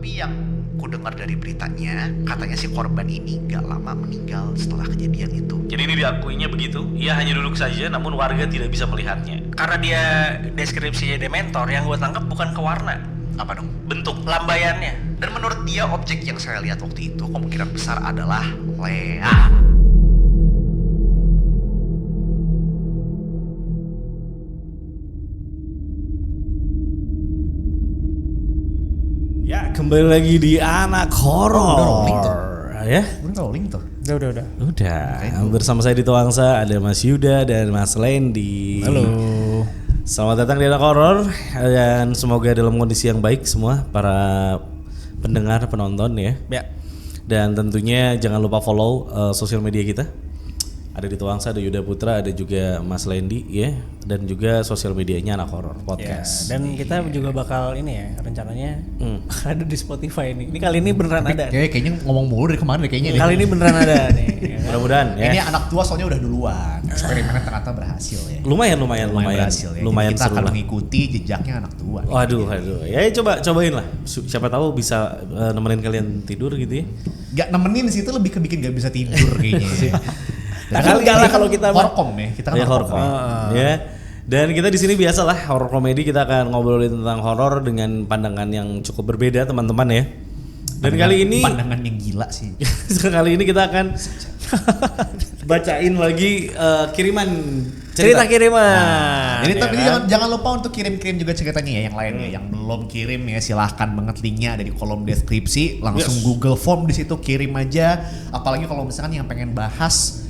Tapi yang ku dengar dari beritanya, katanya si korban ini gak lama meninggal setelah kejadian itu. Jadi ini diakuinya begitu, ia hanya duduk saja namun warga tidak bisa melihatnya. Karena dia deskripsinya dementor, yang gue tangkap bukan ke warna, Apa dong? bentuk lambaiannya. Dan menurut dia objek yang saya lihat waktu itu kemungkinan besar adalah Lea. Ya, kembali lagi di Anak Horor. Ya, Udah rolling tuh. Udah. udah. Bersama saya di Tuangsa ada Mas Yuda dan Mas Lendi. Halo. Selamat datang di Anak Horor dan semoga dalam kondisi yang baik semua para pendengar, penonton ya. Ya. Dan tentunya jangan lupa follow sosial media kita. Ada di Tuangsa, ada Yuda Putra, ada juga Mas Lendi ya, dan juga sosial medianya Anak Horor Podcast. Ya, dan kita juga bakal ini ya, rencananya ada di Spotify ini. Ini kali ini beneran ada. Kayaknya ngomong mulu dari kemarin deh kayaknya. Kali ini beneran ada nih. Mudah-mudahan ya. Ini anak tua soalnya udah duluan. Eksperimennya ternyata berhasil ya. Lumayan Berhasil ya. Lumayan Jadi kita seru akan lah. mengikuti jejaknya anak tua. Waduh. Ya cobain lah. Siapa tahu bisa nemenin kalian tidur gitu ya. Gak nemenin sih, itu lebih ke bikin gak bisa tidur kayaknya. Nah, enggak lah kalau kita horkom ya, kita kan Ya horkom. horor. Ya. Dan kita di sini biasalah horor komedi, kita akan ngobrolin tentang horor dengan pandangan yang cukup berbeda teman-teman ya. Dan kali ini pandangan yang gila sih. kali ini kita akan bacain lagi kiriman cerita kiriman. Jadi ya tapi kan? jangan lupa untuk kirim-kirim juga ceritanya ya yang lain ya. Yang belum kirim ya silahkan banget, linknya ada di kolom deskripsi. Langsung Google Form di situ kirim aja. Apalagi kalau misalkan yang pengen bahas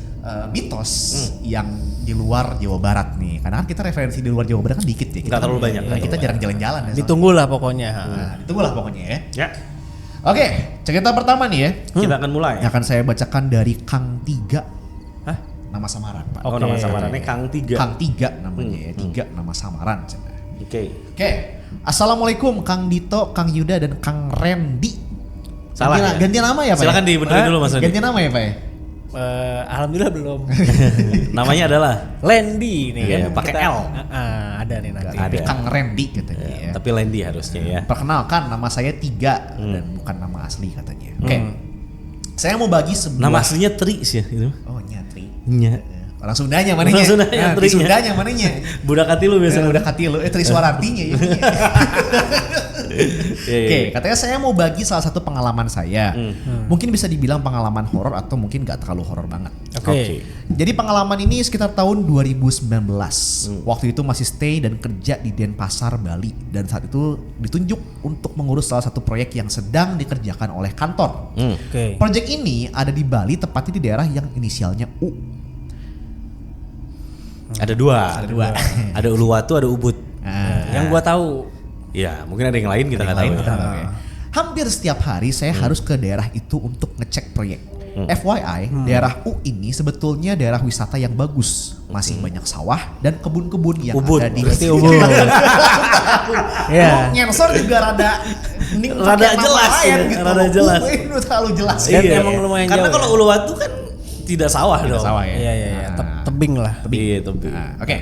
mitos yang di luar Jawa Barat nih. Karena kan kita referensi di luar Jawa Barat kan dikit ya. Kita Nggak terlalu banyak. Kita jarang jalan-jalan ya. Ditunggulah pokoknya. Nah, ditunggulah pokoknya ya. ya. Oke, cerita pertama nih ya. Kita akan mulai. Yang akan saya bacakan dari Kang Tiga. Hah? Nama samaran, Pak. Oh, nama samarannya Kang Tiga. Kang Tiga namanya ya. Tiga nama samaran. Oke. Oke, assalamualaikum Kang Dito, Kang Yuda dan Kang Randy. Salah ya? Ganti nama ya Pak? Silakan dibenerin dulu Mas Randy. Ganti nama ya Pak ya? Alhamdulillah belum. Namanya adalah Lendi nih Iya, kan. pakai Kita- L. Ada nih nanti. Ada. Tapi Kang Randy katanya ya. tapi Lendi harusnya ya. Perkenalkan nama saya Tiga dan bukan nama asli katanya. Oke. Saya mau bagi sebuah Nama aslinya Tri sih ya, gitu. Oh, Nyatri. Nya. Orang Sundanya mananya? Orang Sundanya, Nah, Trinya. Sundanya mananya? Budak hati lu biasanya. Udah katilu, Triswarartinya ya. Oke, katanya saya mau bagi salah satu pengalaman saya. Mungkin bisa dibilang pengalaman horor atau mungkin gak terlalu horor banget. Oke. Jadi pengalaman ini sekitar tahun 2019. Waktu itu masih stay dan kerja di Denpasar, Bali. Dan saat itu ditunjuk untuk mengurus salah satu proyek yang sedang dikerjakan oleh kantor. Oke. Proyek ini ada di Bali, tepatnya di daerah yang inisialnya U. Ada dua. Ada Uluwatu, ada Ubud. Yang gua tahu. Ya, mungkin ada yang lain kita nggak tahu. Lain ya. kita tahu ya. Hampir setiap hari saya harus ke daerah itu untuk ngecek proyek. FYI, daerah U ini sebetulnya daerah wisata yang bagus. Masih banyak sawah dan kebun-kebun yang Ubud, ada di berarti Ubud. Iya. Nyensor juga rada Rada jelas ya, rada jelas. Itu terlalu jelas Dan ya. emang lumayan Karena jauh kalau ya. Uluwatu kan tidak sawah dong. Sawah ya. Iya. Tebing lah. Iya, tebing. Nah, oke.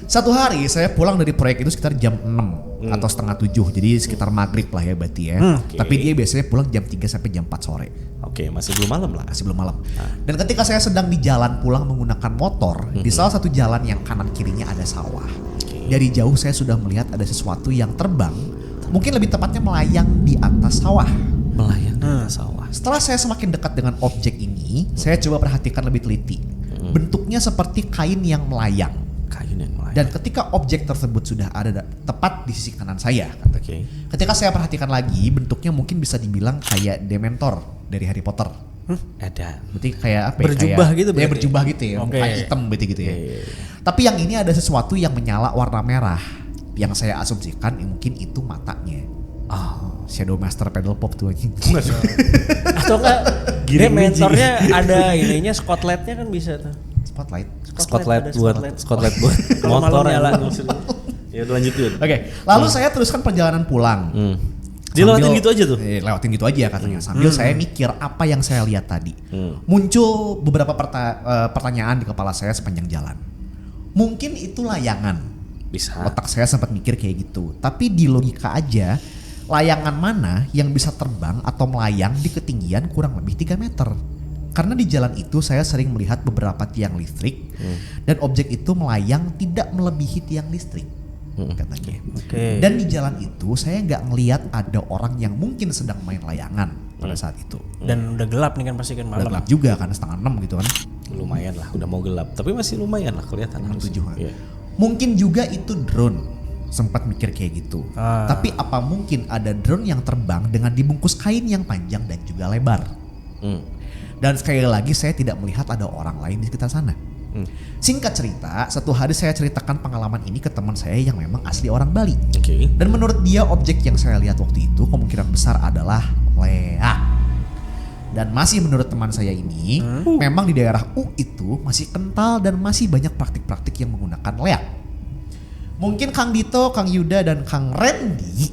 Satu hari saya pulang dari proyek itu sekitar jam 6 atau setengah 7. Jadi sekitar maghrib lah ya berarti ya. Tapi dia biasanya pulang jam 3 sampai jam 4 sore. Oke, masih belum malam lah. Masih belum malam. Dan ketika saya sedang di jalan pulang menggunakan motor, di salah satu jalan yang kanan kirinya ada sawah. Dari jauh saya sudah melihat ada sesuatu yang terbang, mungkin lebih tepatnya melayang di atas sawah. Melayang di atas sawah. Setelah saya semakin dekat dengan objek ini, saya coba perhatikan lebih teliti. Bentuknya seperti kain yang melayang. Kain yang melayang. Dan ketika objek tersebut sudah ada tepat di sisi kanan saya, Oke. ketika saya perhatikan lagi, bentuknya mungkin bisa dibilang kayak Dementor dari Harry Potter. Ada. Berarti kayak apa ya? Berjubah kayak, gitu ya berarti? berjubah gitu ya, Oke. kayak hitam berarti gitu ya. Tapi yang ini ada sesuatu yang menyala warna merah. Yang saya asumsikan mungkin itu matanya. Shadow Master Pedal Pop tuh anjing. Atau enggak Dementornya ada ininya spotlightnya kan bisa tuh. Spotlight. Spotlight ada buat spotlight. motor malam nyala. Ya udah lanjutin. Oke, lalu saya teruskan perjalanan pulang. Dilewatin gitu aja tuh. Lewatin gitu aja katanya. Sambil saya mikir apa yang saya lihat tadi. Muncul beberapa pertanyaan di kepala saya sepanjang jalan. Mungkin itu layangan. Bisa. Otak saya sempat mikir kayak gitu. Tapi di logika aja, layangan mana yang bisa terbang atau melayang di ketinggian kurang lebih 3 meter. Karena di jalan itu saya sering melihat beberapa tiang listrik dan objek itu melayang tidak melebihi tiang listrik katanya. Dan di jalan itu saya nggak ngelihat ada orang yang mungkin sedang main layangan pada saat itu. Dan udah gelap nih kan pasti kan Udah malam. gelap juga kan 5:30 gitu kan. Lumayan lah, udah mau gelap. Tapi masih lumayan lah kelihatan. Jam 7. Iya. Mungkin juga itu drone. Sempat mikir kayak gitu. Tapi apa mungkin ada drone yang terbang dengan dibungkus kain yang panjang dan juga lebar? Dan sekali lagi saya tidak melihat ada orang lain di sekitar sana. Singkat cerita, satu hari saya ceritakan pengalaman ini ke teman saya yang memang asli orang Bali. Dan menurut dia objek yang saya lihat waktu itu kemungkinan besar adalah leak. Dan masih menurut teman saya ini, memang di daerah U itu masih kental dan masih banyak praktik-praktik yang menggunakan leak. Mungkin Kang Dito, Kang Yuda, dan Kang Randy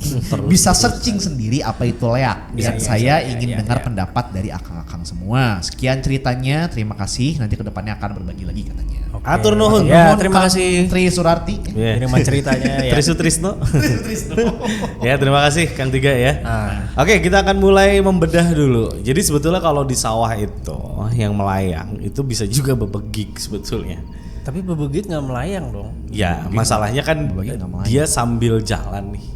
bisa searching sendiri apa itu leak. Dan saya ingin dengar pendapat dari akang-akang semua. Sekian ceritanya, terima kasih. Nanti kedepannya akan berbagi lagi katanya. Atur nuhun. Ya, terima kasih. Tri Surarti. Terima ceritanya ya. Trisno. Ya, terima kasih Kang Tiga ya. Oke, kita akan mulai membedah dulu. Jadi sebetulnya kalau di sawah itu yang melayang itu bisa juga bebegik sebetulnya. Tapi bebegik nggak melayang dong. Ya, masalahnya kan dia sambil jalan nih.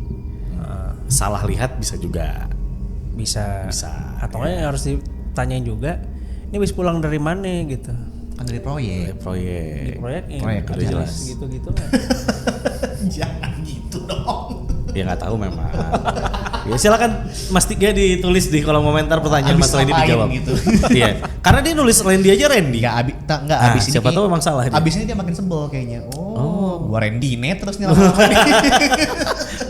Salah lihat bisa juga. Bisa. Atau ya. yang harus ditanyain juga, ini habis pulang dari mana gitu. Kan dari proyek. Di proyek udah jelas. gitu-gitu kan. Jangan gitu dong. Ya nggak tahu memang. Ya silakan Mas Tiga ditulis di kolom komentar pertanyaan Abis Mas Randy ngapain dijawab. gitu. Iya. Karena dia nulis Randy aja Randy. Enggak abis ini. Siapa tahu memang salah dia. Abis ini dia makin sebel kayaknya. Gua Randy net terus nih lama-lama nih.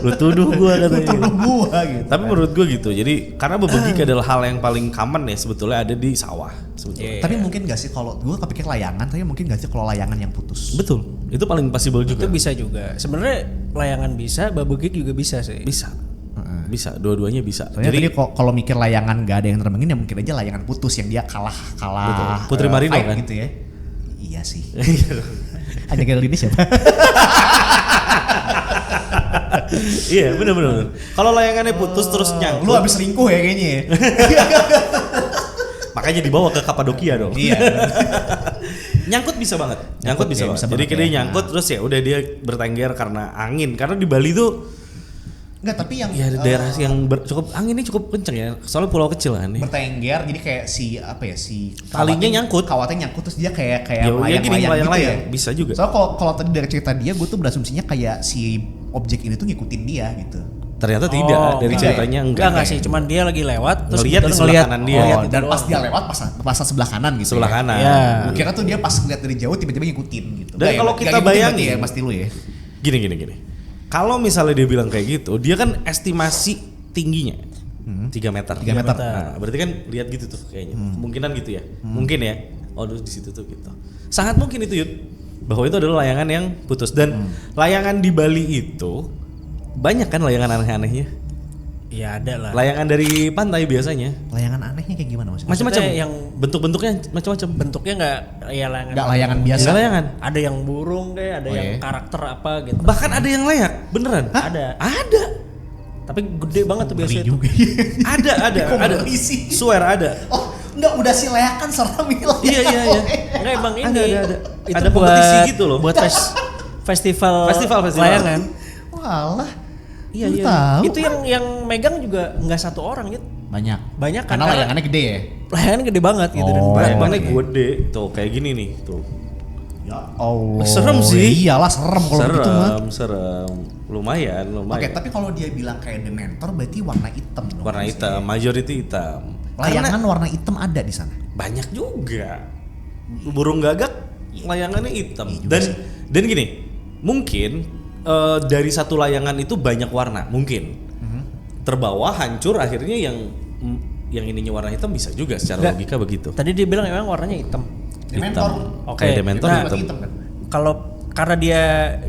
Lu tuduh gua katanya. Tuduh gua gitu. Tapi menurut gua gitu. Jadi karena bebegik adalah hal yang paling common ya sebetulnya ada di sawah sebetulnya. Tapi mungkin gak sih kalau gue kepikir layangan, tapi mungkin gak sih kalau layangan yang putus. Betul. Itu paling possible juga. Itu bisa juga. Sebenarnya layangan bisa, bebegik juga bisa sih. Bisa, dua-duanya bisa. Soalnya tadi kalau mikir layangan gak ada yang terbangin ya mungkin aja layangan putus yang dia kalah Betul. Putri Marino fight kan? gitu ya. Iya sih. Hanya kali ini siapa? Iya benar. Kalau layangannya putus terus nyangkut. Lu habis selingkuh ya kayaknya ya. Makanya dibawa ke Kapadokia dong. Iya. Nyangkut bisa banget. Nyangkut bisa banget. Jadi banget dia ya. nyangkut terus ya udah dia bertengger karena angin. Karena di Bali tuh Enggak, tapi yang ya daerah yang cukup anginnya cukup kenceng ya. Soalnya pulau kecil kan nih. bertengger jadi kayak si Talinya nyangkut. Kawatnya nyangkut terus dia kayak Ya gini melayang-layang gitu ya. bisa juga. Soalnya kalau tadi dari cerita dia gue tuh berasumsinya kayak si objek ini tuh ngikutin dia gitu. Ternyata tidak dari tidak ceritanya ya? Enggak sih, cuman dia lagi lewat terus Ngeliat di sebelah kanan dia. Dan pas dia lewat pas sebelah kanan gitu. Sebelah ya. kanan. Ya. Gue kira tuh dia pas ngeliat dari jauh tiba-tiba ngikutin gitu. Dan kalau kita bayangin ya pasti lu ya. Gini. Kalau misalnya dia bilang kayak gitu, dia kan estimasi tingginya 3 meter. 3 meter. Nah, berarti kan lihat gitu tuh kayaknya. Kemungkinan gitu ya. Mungkin ya. Oh, di situ tuh gitu. Sangat mungkin itu Yud. Bahwa itu adalah layangan yang putus dan layangan di Bali itu banyak kan layangan aneh-anehnya. Ya ada lah. Layangan dari pantai biasanya. Layangan anehnya kayak gimana maksudnya? Macam-macam. Maksudnya yang bentuk-bentuknya macam-macam. bentuknya enggak ya layangan. Enggak layangan biasa. Enggak layangan. Ada yang burung kayak, ada yang iya. karakter apa gitu. Bahkan ada yang layak, beneran. Ada. Ada. Tapi gede banget tuh biasanya. juga. Ada. Kok ngeri sih? Swear ada. Oh, enggak udah sih layakan serem ini lah. Iya. Enggak emang ini. Ada. Itu Ada kompetisi gitu loh. Buat festival layangan. Walah. Iya. Tahu. Itu yang megang juga enggak satu orang gitu. Banyak kan, karena layangannya gede ya. Layangan gede banget gitu dan Oh. berat Layangannya banget. gede. Tuh kayak gini nih, tuh. Ya Allah. Serem sih. Iyalah serem kalau begitu mah. Serem. Lumayan. Oke, tapi kalau dia bilang kayak Dementor berarti warna hitam dong. Warna hitam, majority hitam. Layangan Karena warna hitam ada di sana. banyak juga. Burung gagak layangannya hitam. Iya juga Dan gini, mungkin dari satu layangan itu banyak warna, mungkin. Terbawa hancur akhirnya yang ininya warna hitam bisa juga secara Nggak. logika begitu. Tadi dia bilang emang warnanya hitam. Dementor. Oke. Kayak Dementor Nah, hitam. kan? Kalau karena dia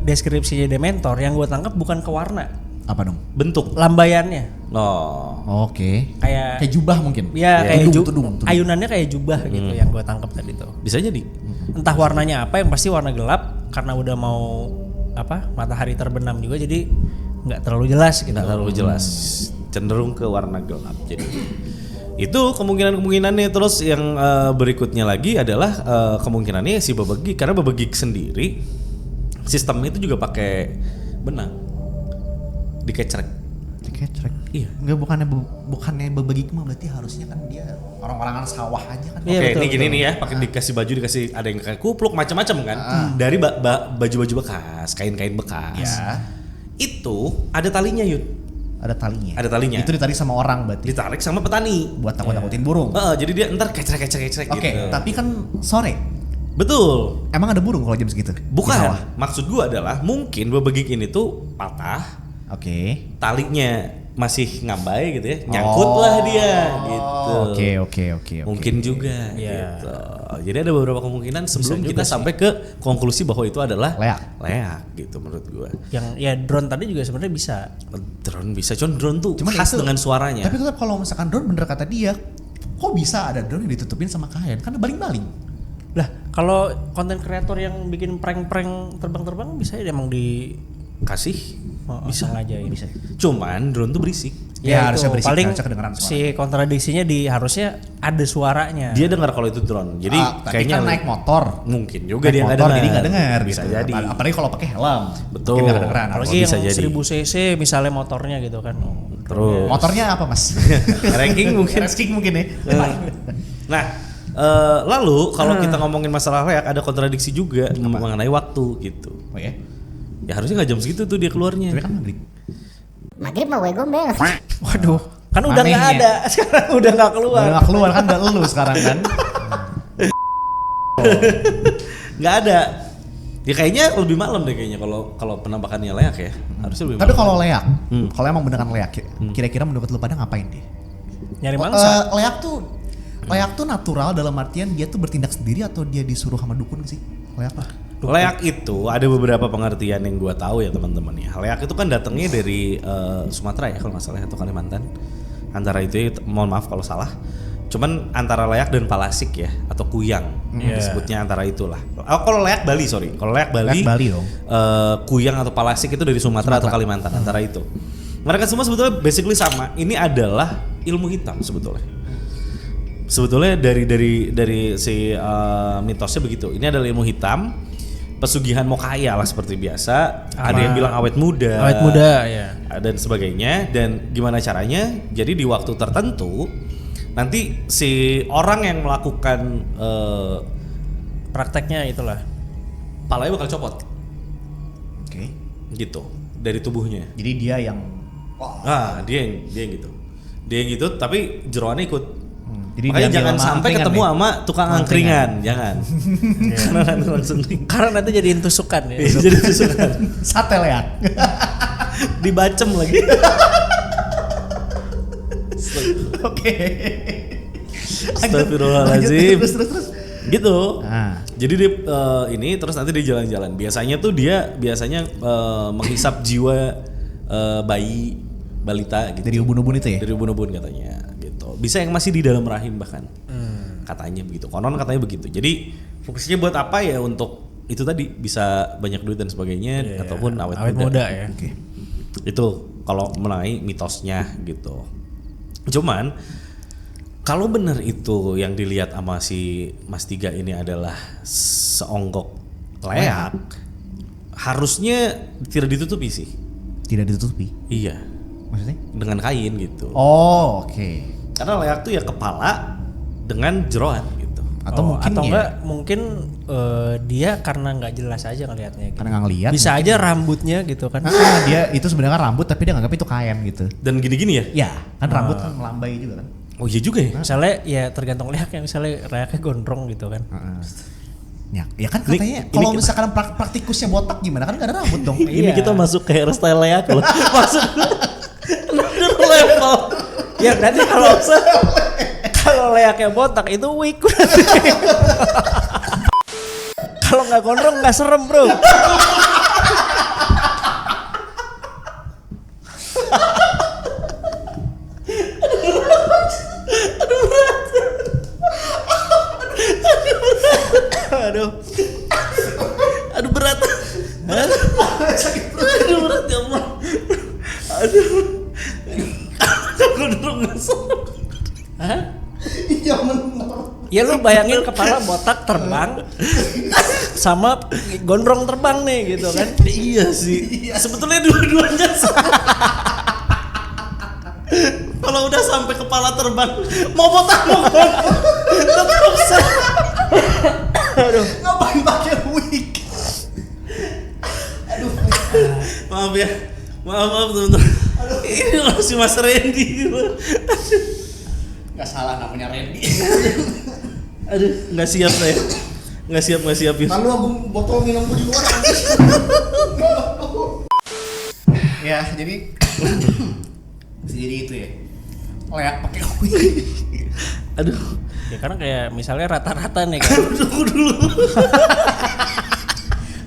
deskripsinya Dementor, yang gue tangkap bukan ke warna, Apa dong? Bentuk. lambayannya. Oh, Oke. Kayak Kayak jubah mungkin. ya kayak tudung. ayunannya kayak jubah gitu yang gue tangkap tadi tuh. Bisa jadi. Entah warnanya apa, yang pasti warna gelap karena udah mau matahari terbenam juga, jadi nggak terlalu jelas gitu. Nggak terlalu jelas. cenderung ke warna gelap. Jadi itu kemungkinannya. Terus yang berikutnya lagi adalah kemungkinannya si Babagig, karena Babagig sendiri sistemnya itu juga pakai benang dikecrek. Iya. Enggak, bukannya Babagig mah berarti harusnya kan dia orang-orangan sawah aja kan. Iya, Oke, betul, ini gini betul. nih ya, pakai dikasih baju, dikasih ada yang kayak kupluk macam-macam kan. Dari baju-baju bekas, kain-kain bekas. Ya. Itu ada talinya, Yud. Ada talinya. Ada talinya. Itu ditarik sama orang berarti. Ditarik sama petani. Buat takut-takutin burung. Jadi dia ntar kecrek Oke, gitu. tapi kan sore. Betul. Emang ada burung kalau jam segitu? Di Bukan. sawah? Maksud gua adalah mungkin Babagig ini tuh patah, Oke. talinya masih ngambai gitu ya, nyangkut lah dia gitu. Oke. Mungkin juga Iya. gitu. Jadi ada beberapa kemungkinan sebelum Bisa juga kita sih. sampai ke konklusi bahwa itu adalah Leak. gitu menurut gua. Yang ya drone tadi juga sebenarnya bisa. Drone bisa, cuman drone tuh Cuman khas itu- dengan suaranya. Tapi tetap kalau misalkan drone bener kata dia, kok bisa ada drone yang ditutupin sama kain? Kan baling-baling. Lah, kalau konten kreator yang bikin prank-prank terbang-terbang bisa ya emang di Kasih bisa ngajain. Bisa. cuman drone tuh berisik. Ya, harusnya berisik, paling harusnya kedengeran suara. si kontradiksinya di harusnya ada suaranya. Dia dengar kalau itu drone. Jadi tapi kayaknya kan naik motor. mungkin juga dia nggak motor dengar. jadi nggak dengar Bisa gitu. jadi. Apalagi kalau pakai helm. Betul. Mungkin nggak kedengeran. Apalagi bisa yang jadi. 1000 cc misalnya motornya gitu kan. Terus Motornya apa mas? ranking mungkin. Ranking mungkin ya. Nah, lalu kalau kita ngomongin masalah leak ada kontradiksi juga mengenai waktu gitu. Oh ya. Ya harusnya nggak jam segitu tuh dia keluarnya. Tapi kan maghrib. Maghrib mah gue gombel. Waduh, kan udah nggak Anehnya. ada. Sekarang udah nggak keluar. Udah nggak keluar kan udah lu sekarang kan. Nggak ada. Ya kayaknya lebih malam deh kayaknya kalau penampakannya leak ya. Harusnya lebih Tapi malam. kalau leak, kalau emang beneran leak, kira-kira menurut lu pada ngapain dia? Nyari mangsa. Leak tuh natural dalam artian dia tuh bertindak sendiri atau dia disuruh sama dukun sih? Leak apa? Leak itu ada beberapa pengertian yang gua tahu ya teman-teman ya. Leak itu kan datangnya dari Sumatera ya kalau nggak salah atau Kalimantan. Antara itu ya, mohon maaf kalau salah. Cuman antara leak dan palasik ya atau kuyang disebutnya antara itulah. Kalau leak Bali sorry, kalau leak Bali, Leak Bali dong. Kuyang atau palasik itu dari Sumatera atau Kalimantan antara itu. Mereka semua sebetulnya basically sama. Ini adalah ilmu hitam sebetulnya. Sebetulnya dari si mitosnya begitu. Ini adalah ilmu hitam. Pesugihan mau kaya lah seperti biasa. Ada yang bilang awet muda. Awet muda ya. Dan sebagainya. Dan gimana caranya? Jadi di waktu tertentu nanti si orang yang melakukan Prakteknya itulah. palanya bakal copot Oke. gitu dari tubuhnya. Jadi dia yang Dia yang gitu. Dia yang gitu tapi jeroannya ikut. Jadi Makanya diambil jangan sama sampai angkringan ketemu nih. sama tukang angkringan, jangan. Karena nanti langsung Karena nanti jadiin tusukan ya. jadi tusukan. Sate leak. Dibacem lagi. Oke. Astagfirullahaladzim. Terus. Gitu. Nah. Jadi dia ini terus nanti dia jalan-jalan. Biasanya tuh dia menghisap jiwa bayi balita gitu. Dari ubun-ubun itu ya? Dari ubun-ubun katanya gitu. Bisa yang masih di dalam rahim bahkan. Katanya begitu. Konon katanya begitu. Jadi fungsinya buat apa ya untuk itu tadi bisa banyak duit dan sebagainya ataupun awet muda. ya. Oke. Itu kalau mengenai mitosnya gitu. Cuman kalau benar itu yang dilihat sama si Mas Tiga ini adalah seonggok leak, harusnya tidak ditutupi sih. Tidak ditutupi. Iya, Maksudnya? dengan kain gitu. Oh, oke. Karena leak tuh ya kepala dengan jeroan gitu. Atau mungkin atau ya, enggak mungkin dia karena nggak jelas aja ngelihatnya gitu. karena nggak ngeliat. Bisa aja rambutnya gitu kan. Dia itu sebenarnya rambut tapi dia nganggap itu kain gitu. Dan gini-gini ya. Ya, kan rambut kan melambai juga kan. Oh iya juga ya. Misalnya ya tergantung leaknya, misalnya leaknya gondrong gitu kan. Ya kan katanya kalau misalkan praktikusnya botak gimana kan gak ada rambut dong. Ini Iya. kita masuk ke hairstyle leak loh. Maksud another level. Ya berarti kalau leaknya botak itu wig berarti. Kalau nggak gondrong nggak serem bro. Aduh. Aduh berat. Aduh berat ya Allah. Aduh. Ya lu bayangin kepala botak terbang sama gondrong terbang nih gitu kan. Iya sih. Sebetulnya dua-duanya kalau udah sampai kepala terbang mau botak mau gondrong tetap Ngapain pakai wig? maaf ya. Maaf teman-teman. Ini masih Mas Randy. Gak salah namanya Randy. Aduh, nggak siap saya. Nggak siap ya. Lalu aku botol minum di luar. Ya, jadi itu ya. Leak pakai wig. Aduh. Ya karena kayak misalnya rata-rata nih kan. Tunggu dulu.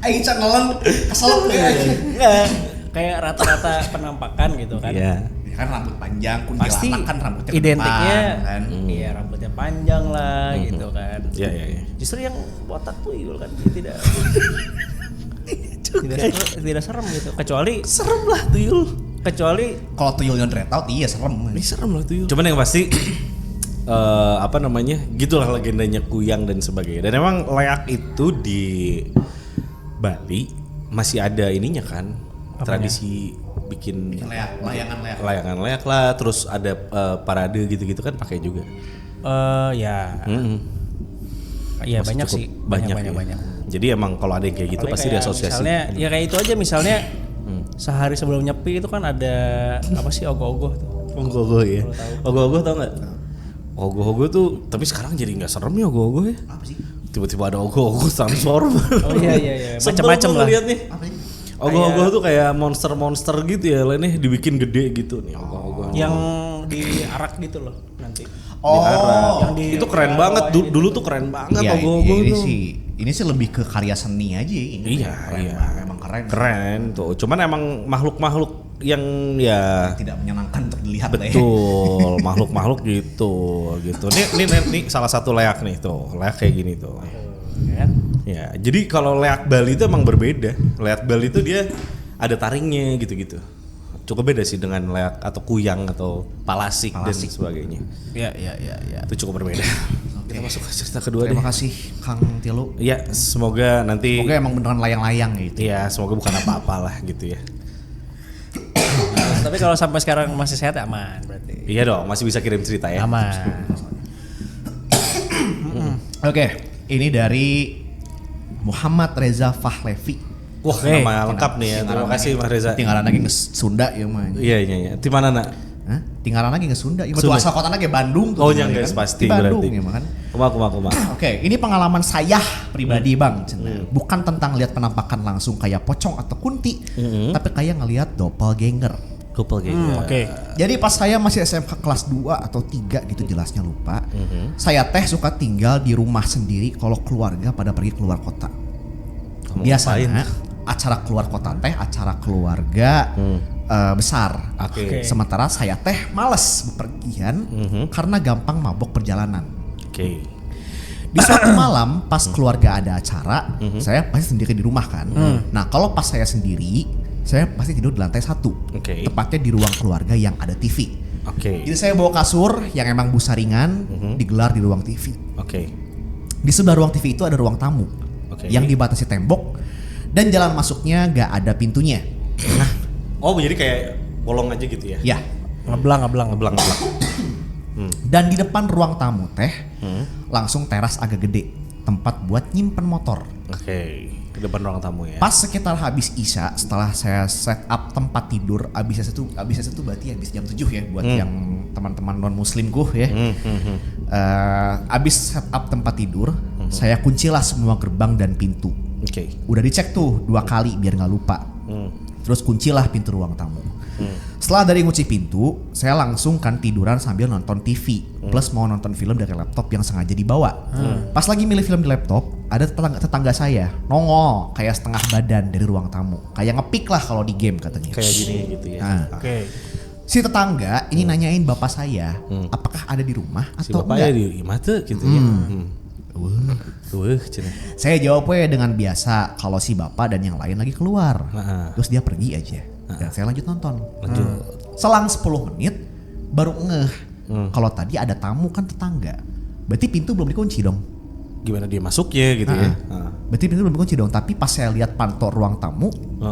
Aing channel kesel ya. Enggak, kayak rata-rata penampakan gitu kan. Iya. Kan rambut panjang, Pasti kuntilanak kan rambutnya ke identiknya depan, kan. iya rambutnya panjang lah gitu kan. Iya. Justru yang botak tuyul kan dia tidak serem gitu kecuali Serem lah tuyul. Kalau tuyulnya dread out iya serem. Ini serem lah tuyul. Cuman yang pasti apa namanya? Gitulah legendanya kuyang dan sebagainya. Dan emang leak itu di Bali masih ada ininya kan. Apanya? Tradisi bikin Layangan leak lah, terus ada parade gitu-gitu kan pakai juga. Ya iya Masih banyak cukup sih banyak. Jadi emang kalau ada yang kayak gitu Apalagi pasti kayak diasosiasi. misalnya ya kayak itu aja misalnya sehari sebelum nyepi itu kan ada apa sih ogoh-ogoh tuh. Ogoh-ogoh ya. Ogoh-ogoh tau nggak? Ogoh-ogoh tuh tapi sekarang jadi nggak serem ya ogoh-ogoh ya. Apa sih? Tiba-tiba ada ogoh-ogoh transform. Oh iya macam-macam lah. Lihat nih. Apa sih? Ogoh-ogoh tuh kayak monster-monster gitu ya, lainnya dibikin gede gitu nih ogoh-ogoh. Yang diarak gitu loh nanti. Oh, yang itu keren banget. Dulu tuh keren banget iya, ogoh-ogoh ini tuh. ini sih lebih ke karya seni aja ini. Iya, keren iya. banget, emang keren. Keren tuh. Cuman emang makhluk-makhluk yang ya Tidak menyenangkan untuk dilihat lah ya. betul, makhluk-makhluk gitu. Nih salah satu leak nih tuh. Leak kayak gini tuh. Kan? Ya, jadi kalau leak Bali itu emang berbeda. Leak Bali itu dia ada taringnya gitu-gitu. Cukup beda sih dengan leak atau kuyang atau palasik dan sebagainya. Iya. Itu cukup berbeda. Kita masuk ke cerita kedua deh. Terima kasih Kang Tilu. Ya, semoga nanti Semoga emang beneran layang-layang gitu. ya semoga bukan apa-apa lah gitu ya. Tapi kalau sampai sekarang masih sehat aman berarti. Iya dong, masih bisa kirim cerita ya. Aman. Oke, ini dari Muhammad Reza Fahlevi. Wah, nama lengkap nih ya. Terima kasih Mas Reza. Tinggalan lagi ke Sunda ya mah. Iya. Di mana nak? Hah? Tinggalan lagi ke Sunda. Ya tuh Sunda. asal kotanya kayak Bandung tuh. Oh, kan. yang guys pasti Di Bandung berarti. ya mah kan. Kuma. Oke, ini pengalaman saya pribadi Bang. Bukan tentang lihat penampakan langsung kayak pocong atau kunti, tapi kayak ngelihat doppelganger. Oke. Jadi pas saya masih SMK kelas 2 atau 3 gitu jelasnya lupa. Saya suka tinggal di rumah sendiri kalau keluarga pada pergi keluar kota. Biasanya acara keluar kota acara keluarga besar. Oke. Sementara saya males bepergian karena gampang mabok perjalanan. Oke. Di suatu malam pas keluarga ada acara, saya pasti sendiri di rumah kan. Nah kalau pas saya sendiri, saya pasti tidur di lantai 1. Oke. Tepatnya di ruang keluarga yang ada TV. Oke. Jadi saya bawa kasur yang emang busa ringan, digelar di ruang TV. Oke. Di sebelah ruang TV itu ada ruang tamu Oke. yang dibatasi tembok dan jalan masuknya gak ada pintunya. Nah, Oh, jadi kayak bolong aja gitu ya? ya. Ngeblang. Ngeblang. Dan di depan ruang tamu langsung teras agak gede, tempat buat nyimpen motor. Oke. Di depan ruang tamu ya. Pas sekitar habis Isya, setelah saya set up tempat tidur, habis Isya itu berarti habis jam 7 ya buat yang teman-teman non muslimku ya. Habis set up tempat tidur, saya kuncilah semua gerbang dan pintu. Oke. Udah dicek tuh 2 kali biar nggak lupa. Terus kuncilah pintu ruang tamu. Setelah dari ngunci pintu, saya langsung kan tiduran sambil nonton TV. Plus mau nonton film dari laptop yang sengaja dibawa. Pas lagi milih film di laptop, ada tetangga saya nongol kayak setengah badan dari ruang tamu. Kayak ngepick lah kalau di game katanya. Kayak gini gitu ya. Nah, Oke. si tetangga ini nanyain bapak saya, apakah ada di rumah Si atau bapaknya enggak? di mata gitu ya. Cenah. Saya jawabnya dengan biasa kalau si bapak dan yang lain lagi keluar. Nah. Terus dia pergi aja. Dan saya lanjut nonton. Selang 10 menit baru ngeh kalau tadi ada tamu kan tetangga. berarti pintu belum dikunci dong. Gimana dia masuknya gitu ya? Berarti pintu belum dikunci dong. Tapi pas saya lihat panto ruang tamu,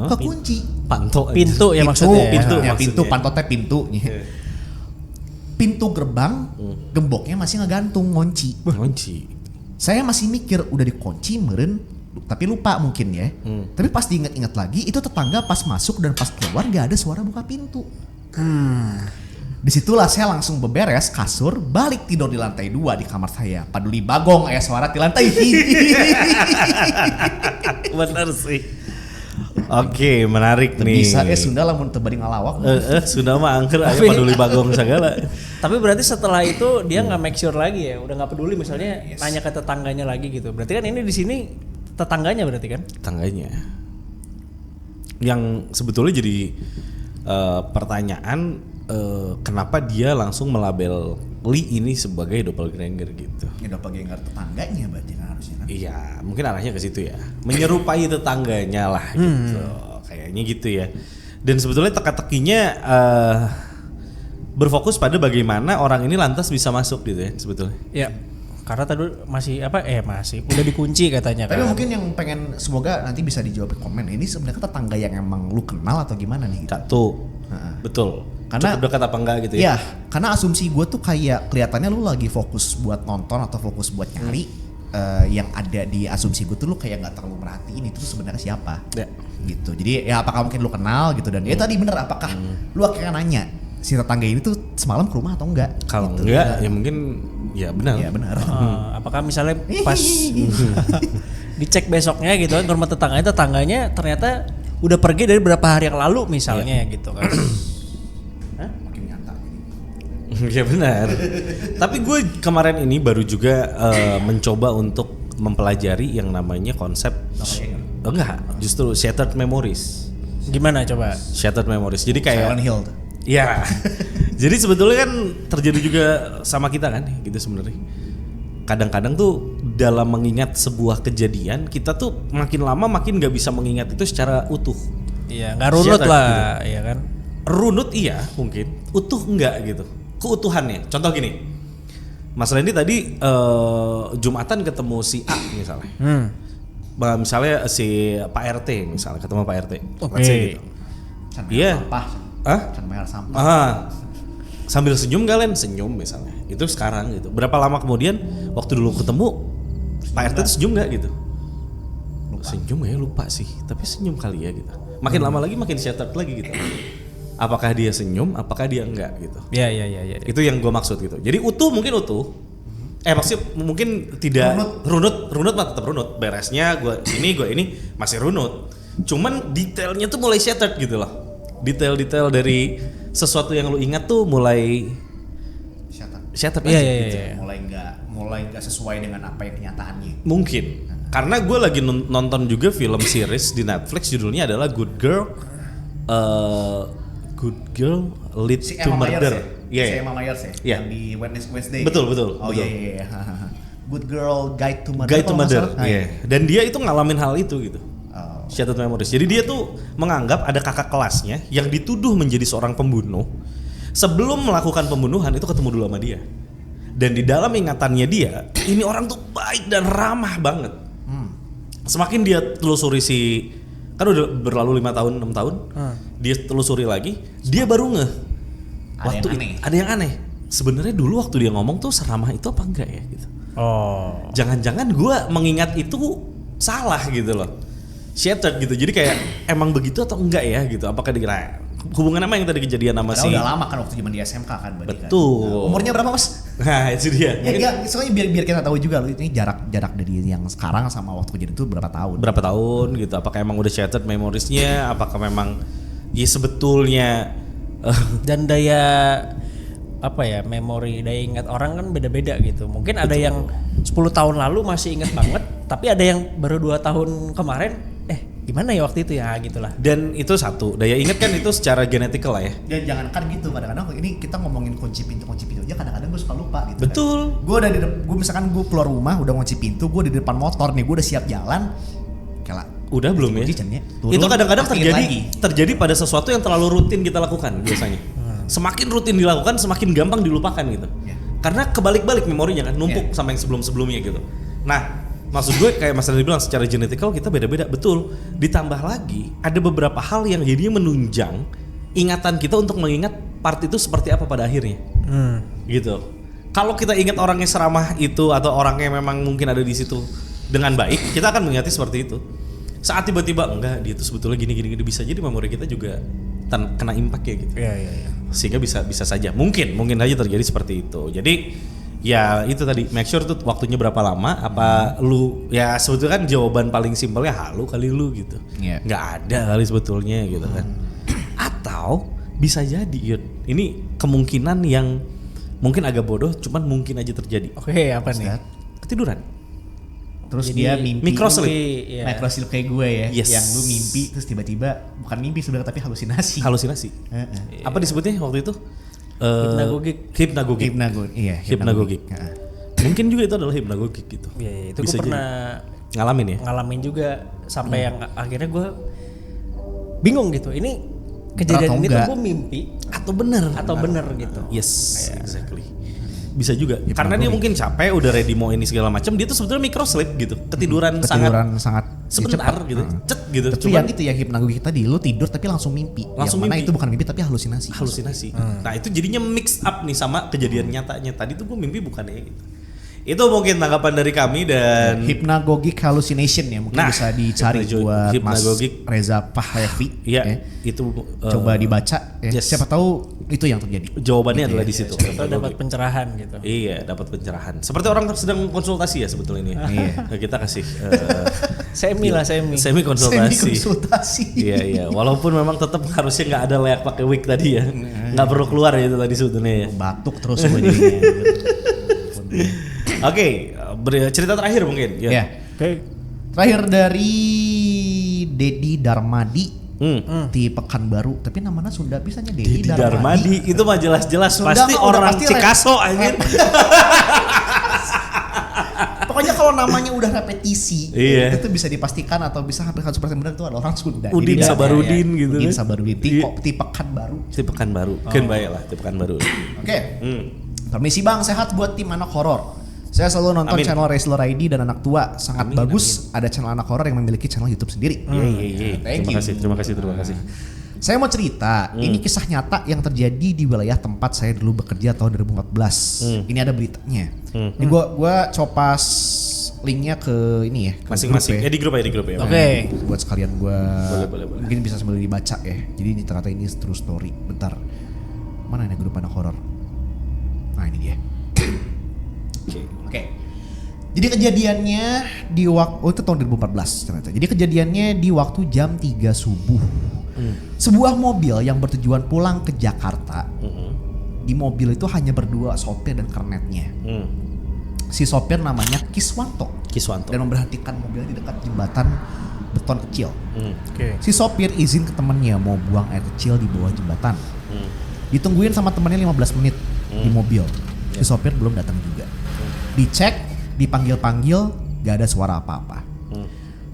kekunci. Panto. Pintu ya maksudnya. Pintu, ya, maksudnya. pintu pantotnya pintunya. Pintu gerbang, gemboknya masih ngegantung ngunci. Kunci. Saya masih mikir udah dikunci meren, tapi lupa mungkin ya. Tapi pas diingat-ingat lagi, itu tetangga pas masuk dan pas keluar gak ada suara buka pintu. Disitulah saya langsung beberes kasur, balik tidur di lantai 2 di kamar saya. Paduli bagong aya suara di lantai. Benar sih. Oke, menarik nih. Bisa Sunda lamun teu bari ngalawak. Sunda mah angker aya Tapi- paduli bagong segala. Tapi berarti setelah itu dia nggak make sure lagi ya, udah nggak peduli misalnya nanya ke tetangganya lagi gitu. Berarti kan ini di sini tetangganya berarti kan? Tangganya. Yang sebetulnya jadi pertanyaan kenapa dia langsung melabel Lee ini sebagai doppelganger gitu. Ya doppelganger tetangganya berarti kan harusnya kan. Iya, mungkin arahnya ke situ ya. Menyerupai tetangganya lah gitu. Kayaknya gitu ya. Dan sebetulnya teka-tekinya berfokus pada bagaimana orang ini lantas bisa masuk gitu ya sebetulnya. Ya. Karena tadi masih udah dikunci katanya Tapi kan. mungkin yang pengen semoga nanti bisa dijawab di komen. Ini sebenarnya tetangga yang emang lu kenal atau gimana nih? Satu. Betul. Karena- cukup dekat apa enggak gitu ya? Iya, karena asumsi gue tuh kayak kelihatannya lu lagi fokus buat nonton atau fokus buat nyari yang ada di asumsi gue tuh lu kayak nggak terlalu merhatiin itu tuh sebenarnya siapa, Ya. gitu. Jadi ya apakah mungkin lu kenal gitu dan ya tadi bener apakah lu akhirnya nanya si tetangga ini tuh semalam ke rumah atau enggak? Kalau Gitu. enggak ya mungkin ya benar. Ya benar. Apakah misalnya pas dicek besoknya gitu kan ke rumah tetangganya ternyata udah pergi dari berapa hari yang lalu misalnya gitu kan. Makin nyata. Ya benar. Tapi gue kemarin ini baru juga mencoba untuk mempelajari yang namanya konsep enggak, justru shattered memories. Gimana coba? Shattered memories. Jadi kayak Silent Hill tuh. ya. Jadi sebetulnya kan terjadi juga sama kita kan gitu sebenarnya. Kadang-kadang tuh dalam mengingat sebuah kejadian kita tuh makin lama makin nggak bisa mengingat itu secara utuh. Iya, nggak runut Shattered lah, iya kan? Runut iya mungkin, utuh enggak gitu. Keutuhannya. Contoh gini. Mas Randy tadi Jumatan ketemu si A misalnya. Misalnya si Pak RT misalnya ketemu Pak RT. Oke. Let's say gitu. Can Iya. bayar sampah. Hah? Can bayar sampah. Sambil senyum kalian senyum misalnya. Itu sekarang gitu. Berapa lama kemudian waktu dulu ketemu Pak RT tuh senyum nggak gitu? Senyum ya lupa sih. Tapi senyum kali ya gitu. Makin lama lagi makin shattered lagi gitu. Apakah dia senyum? Apakah dia enggak gitu? Iya. Itu yang gue maksud gitu. Jadi utuh mungkin utuh. Maksudnya mungkin tidak runut mah tetap runut. Beresnya gue ini masih runut. Cuman detailnya tuh mulai shattered gitu loh. Detail-detail dari sesuatu yang lu ingat tuh mulai shattered Iya, aja iya, gitu. iya. Mulai nggak sesuai dengan apa yang kenyataannya. Mungkin. Karena gue lagi nonton juga film series di Netflix judulnya adalah Good Girl Lead Si to Emma Myers Murder. ya? Iya. Si Emma Myers ya? Iya. Yang di Wednesday. Betul. Oh iya. Good Girl Guide to Murder. Guide to kalau nggak Murder. salah. Iya. Dan dia itu ngalamin hal itu gitu. Oh. Shattered memories. Jadi dia tuh menganggap ada kakak kelasnya yang dituduh menjadi seorang pembunuh. Sebelum melakukan pembunuhan itu ketemu dulu sama dia. Dan di dalam ingatannya dia, ini orang tuh baik dan ramah banget. Semakin dia telusuri kan udah berlalu 5 tahun, 6 tahun. Dia telusuri lagi, dia baru ngeh. Ada yang aneh. Sebenarnya dulu waktu dia ngomong tuh seramah itu apa enggak ya gitu. Oh. Jangan-jangan gua mengingat itu salah gitu loh. Shattered gitu. Jadi kayak emang begitu atau enggak ya gitu. Apakah dikira hubungan apa yang tadi kejadian sama Padahal si udah lama kan waktu zaman di SMK kan berarti. Betul. Kan? Nah, umurnya berapa Mas? Nah, itu dia. Ya enggak, soalnya biar kita tahu juga loh ini jarak dari yang sekarang sama waktu kejadian itu berapa tahun. Berapa tahun gitu. Apakah emang udah shattered memoriesnya? Apakah memang ya sebetulnya Dan daya memori, daya ingat orang kan beda-beda gitu. Mungkin ada yang 10 tahun lalu masih ingat banget, tapi ada yang baru 2 tahun kemarin gimana ya waktu itu ya gitulah. dan itu satu, daya ingat kan itu secara genetikal lah ya. Dan jangan kan gitu, kadang-kadang ini kita ngomongin kunci pintu aja kadang-kadang gue suka lupa gitu. Betul. Kan. Gue udah misalkan gue keluar rumah udah ngunci pintu, gue di depan motor nih, gue udah siap jalan. Kayak Udah belum ya? Itu kadang-kadang terjadi pada sesuatu yang terlalu rutin kita lakukan biasanya. Semakin rutin dilakukan, semakin gampang dilupakan gitu. Ya. Karena kebalik-balik memorinya kan, numpuk sama yang sebelum-sebelumnya gitu. Nah, maksud gue kayak Mas Randy bilang secara genetikal kita beda-beda, betul. Ditambah lagi ada beberapa hal yang jadinya menunjang ingatan kita untuk mengingat part itu seperti apa pada akhirnya. Gitu. Kalau kita ingat orangnya seramah itu atau orangnya memang mungkin ada di situ dengan baik, kita akan mengingatnya seperti itu. Saat tiba-tiba enggak, dia itu sebetulnya gini bisa jadi memori kita juga kena impact ya gitu. Iya. Sehingga bisa saja mungkin aja terjadi seperti itu. Jadi ya itu tadi, make sure tuh waktunya berapa lama, apa lu ya sebetulnya kan jawaban paling simpelnya halu kali lu gitu. Nggak ada kali sebetulnya gitu kan. Atau bisa jadi Yud, ini kemungkinan yang mungkin agak bodoh cuman mungkin aja terjadi. Oke, apa nih? Ketiduran. Terus Jadi, dia mimpi microsleep. microsleep kayak gue ya, Yes. yang lu mimpi terus tiba-tiba bukan mimpi sebenarnya tapi halusinasi. Halusinasi. Apa disebutnya waktu itu? Hipnagogik. Hipnagogik. Mungkin juga itu adalah hipnagogik gitu. Iya, itu Bisa gue pernah ngalamin ya. ngalamin juga sampai yang akhirnya gue bingung gitu. Ini kejadian Atau ini tuh enggak. gue mimpi Atau bener gitu. Yes, exactly. Bisa juga. Karena dia mungkin capek, udah ready mau ini segala macam, dia tuh sebetulnya microsleep gitu. Ketiduran sangat sebentar cepat. gitu. Cet gitu. Tapi yang itu ya hipnagogik tadi, lu tidur tapi langsung mimpi. Langsung yang mana mimpi. itu bukan mimpi tapi halusinasi. Nah, itu jadinya mix up nih sama kejadian nyatanya. Tadi tuh gue mimpi bukannya gitu. Itu mungkin tanggapan dari kami dan Hypnagogic hallucination ya, mungkin bisa dicari buat Hypnagogic. Mas Reza Pahlavi. Iya, itu Coba dibaca ya. yes. Siapa tahu itu yang terjadi. Jawabannya adalah di situ. Atau dapat pencerahan gitu. Iya, dapat pencerahan. Seperti orang sedang konsultasi ya sebetulnya ini. Iya. Kita kasih Semi semi konsultasi. Konsultasi. Iya. Walaupun memang tetap harusnya nggak ada layak pakai wig tadi ya. Nggak perlu keluar ya itu tadi sebetulnya ya. Batuk terus gue jadinya. Oke, cerita terakhir mungkin. Ya. Terakhir dari Dedi Darmadi di Pekanbaru, tapi namanya Sunda bisanya Dedi Darmadi itu mah jelas-jelas Sunda pasti mah udah orang pasti Cikaso anjir. Pokoknya kalau namanya udah repetisi, Iya. itu bisa dipastikan atau bisa hampir 100% benar itu adalah orang Sunda. Udin Jadi, Sabarudin gitu Udin kan. Sabarudin Iya. di Pekanbaru. Di Pekanbaru. Kan baik lah, di Pekanbaru. Oke. Permisi Bang, sehat buat tim anak horor. Saya selalu nonton Amin. channel Wrestler ID dan Anak Tua, sangat Amin, bagus. Ada channel anak horor yang memiliki channel YouTube sendiri. Iya. Thank Terima kasih. Saya mau cerita, ini kisah nyata yang terjadi di wilayah tempat saya dulu bekerja tahun 2014. Ini ada beritanya. Ini gua copas linknya ke ini ya, ke Masing-masing. grup ya. Di grup ya. Oke. Buat sekalian gua Boleh. mungkin bisa sambil dibaca ya. Jadi ini ternyata ini true story. Bentar. Mana ini grup anak horor? Nah, ini dia. Oke. Jadi kejadiannya di waktu itu tahun 2014 ternyata. Jadi kejadiannya di waktu jam 3 subuh. Sebuah mobil yang bertujuan pulang ke Jakarta. Di mobil itu hanya berdua sopir dan kernetnya. Si sopir namanya Kiswanto dan memberhentikan mobilnya di dekat jembatan beton kecil. Oke. Si sopir izin ke temennya mau buang air kecil di bawah jembatan. Ditungguin sama temennya 15 menit di mobil. Si sopir belum datang juga. Dicek, dipanggil-panggil, gak ada suara apa-apa.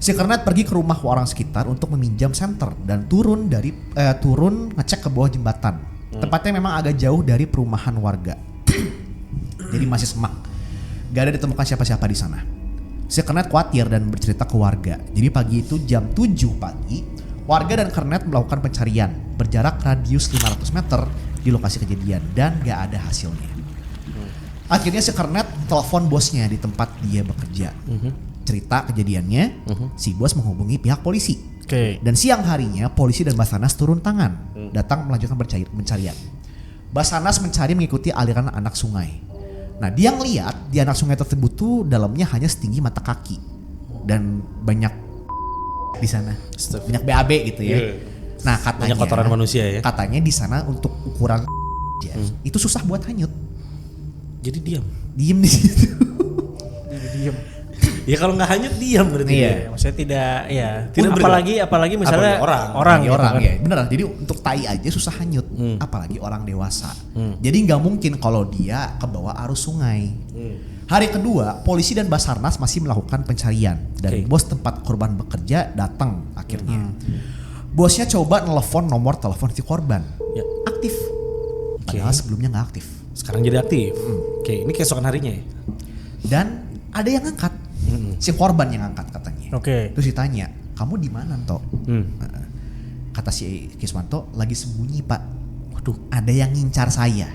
Si kernet pergi ke rumah orang sekitar untuk meminjam senter dan turun ngecek ke bawah jembatan. Tempatnya memang agak jauh dari perumahan warga. Jadi masih semak. Gak ada ditemukan siapa-siapa di sana. Si kernet khawatir dan bercerita ke warga. Jadi pagi itu jam 7 pagi, warga dan kernet melakukan pencarian berjarak radius 500 meter di lokasi kejadian dan gak ada hasilnya. Akhirnya si kernet telepon bosnya di tempat dia bekerja. Cerita kejadiannya, si bos menghubungi pihak polisi. Oke. Dan siang harinya polisi dan Basarnas turun tangan, datang melanjutkan pencarian. Basarnas mencari mengikuti aliran anak sungai. Nah, dia ngeliat di anak sungai tersebut tuh dalamnya hanya setinggi mata kaki dan banyak di sana, banyak BAB gitu ya. Nah, katanya Banyak kotoran manusia ya. Katanya di sana untuk ukuran itu susah buat hanyut. Jadi Diem di situ. Diam. Ya kalau nggak hanyut diam berarti. Iya. dia. Maksudnya tidak Tidak apalagi misalnya Apalagi orang gitu kan. ya, beneran. Jadi untuk tai aja susah hanyut, apalagi orang dewasa. Jadi nggak mungkin kalau dia ke bawah arus sungai. Hari kedua, polisi dan Basarnas masih melakukan pencarian dan bos tempat korban bekerja datang akhirnya. Bosnya coba nelpon nomor telepon si korban, Ya. aktif. Padahal sebelumnya nggak aktif. Sekarang jadi aktif. Oke, ini keesokan harinya ya. Dan ada yang ngangkat. Si korban yang ngangkat katanya. Oke. Terus ditanya, kamu di mana Nto? Hmm. Kata si Kiswanto, lagi sembunyi Pak. Waduh, ada yang ngincar saya.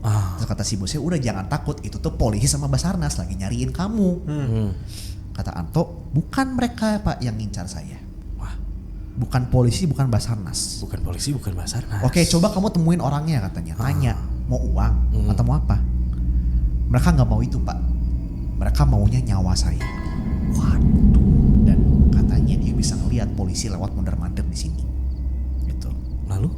Terus kata si bosnya, udah jangan takut, itu tuh polisi sama Basarnas lagi nyariin kamu. Kata Anto, bukan mereka Pak yang ngincar saya. Wah, Bukan polisi, bukan Basarnas. bukan polisi, bukan Basarnas. Oke, coba kamu temuin orangnya katanya. Tanya, mau uang atau mau apa? Mereka nggak mau itu Pak. Mereka maunya nyawa saya. Waduh. Dan katanya dia bisa ngelihat polisi lewat mondar-mandir di sini. Gitu. Lalu?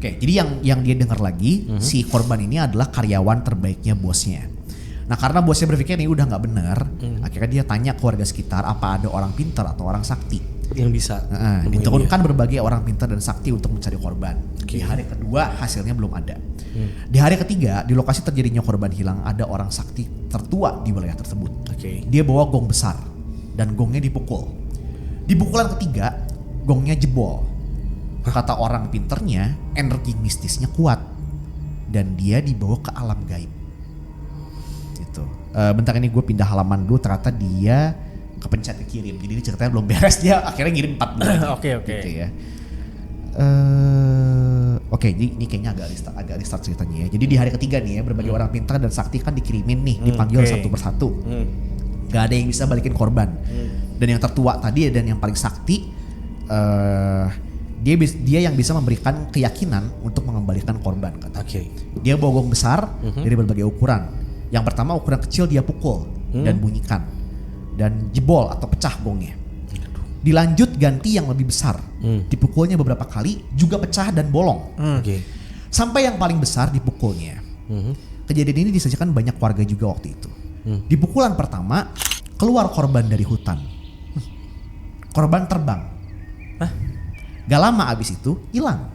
Oke, jadi yang dia dengar lagi, si korban ini adalah karyawan terbaiknya bosnya. Nah, karena bosnya berpikir ini udah nggak benar, akhirnya dia tanya ke warga sekitar apa ada orang pintar atau orang sakti. Yang bisa. nemuin Diturunkan dia. berbagai orang pintar dan sakti untuk mencari korban. Di hari kedua hasilnya belum ada. Di hari ketiga di lokasi terjadinya korban hilang ada orang sakti tertua di wilayah tersebut. Oke. Dia bawa gong besar dan gongnya dipukul. Di pukulan ketiga gongnya jebol. Kata orang pinternya energi mistisnya kuat dan dia dibawa ke alam gaib. Gitu. Bentar ini gue pindah halaman dulu, ternyata dia kepencet kirim, jadi ini ceritanya belum beres, dia akhirnya ngirim 4 bulan. Oke. Gitu ya. Oke, jadi ini kayaknya agak restart ceritanya ya. Jadi di hari ketiga nih ya, berbagai orang pintar dan sakti kan dikirimin nih, dipanggil Oke. satu persatu. Gak ada yang bisa balikin korban. Dan yang tertua tadi dan yang paling sakti, dia yang bisa memberikan keyakinan untuk mengembalikan korban kata. Oke. Dia bawa gong besar dari berbagai ukuran. Yang pertama ukuran kecil dia pukul dan bunyikan dan jebol atau pecah gongnya. Dilanjut ganti yang lebih besar, dipukulnya beberapa kali juga pecah dan bolong. Oke. Sampai yang paling besar dipukulnya. Kejadian ini disaksikan banyak warga juga waktu itu. Di pukulan pertama keluar korban dari hutan. Korban terbang. Gak lama abis itu hilang.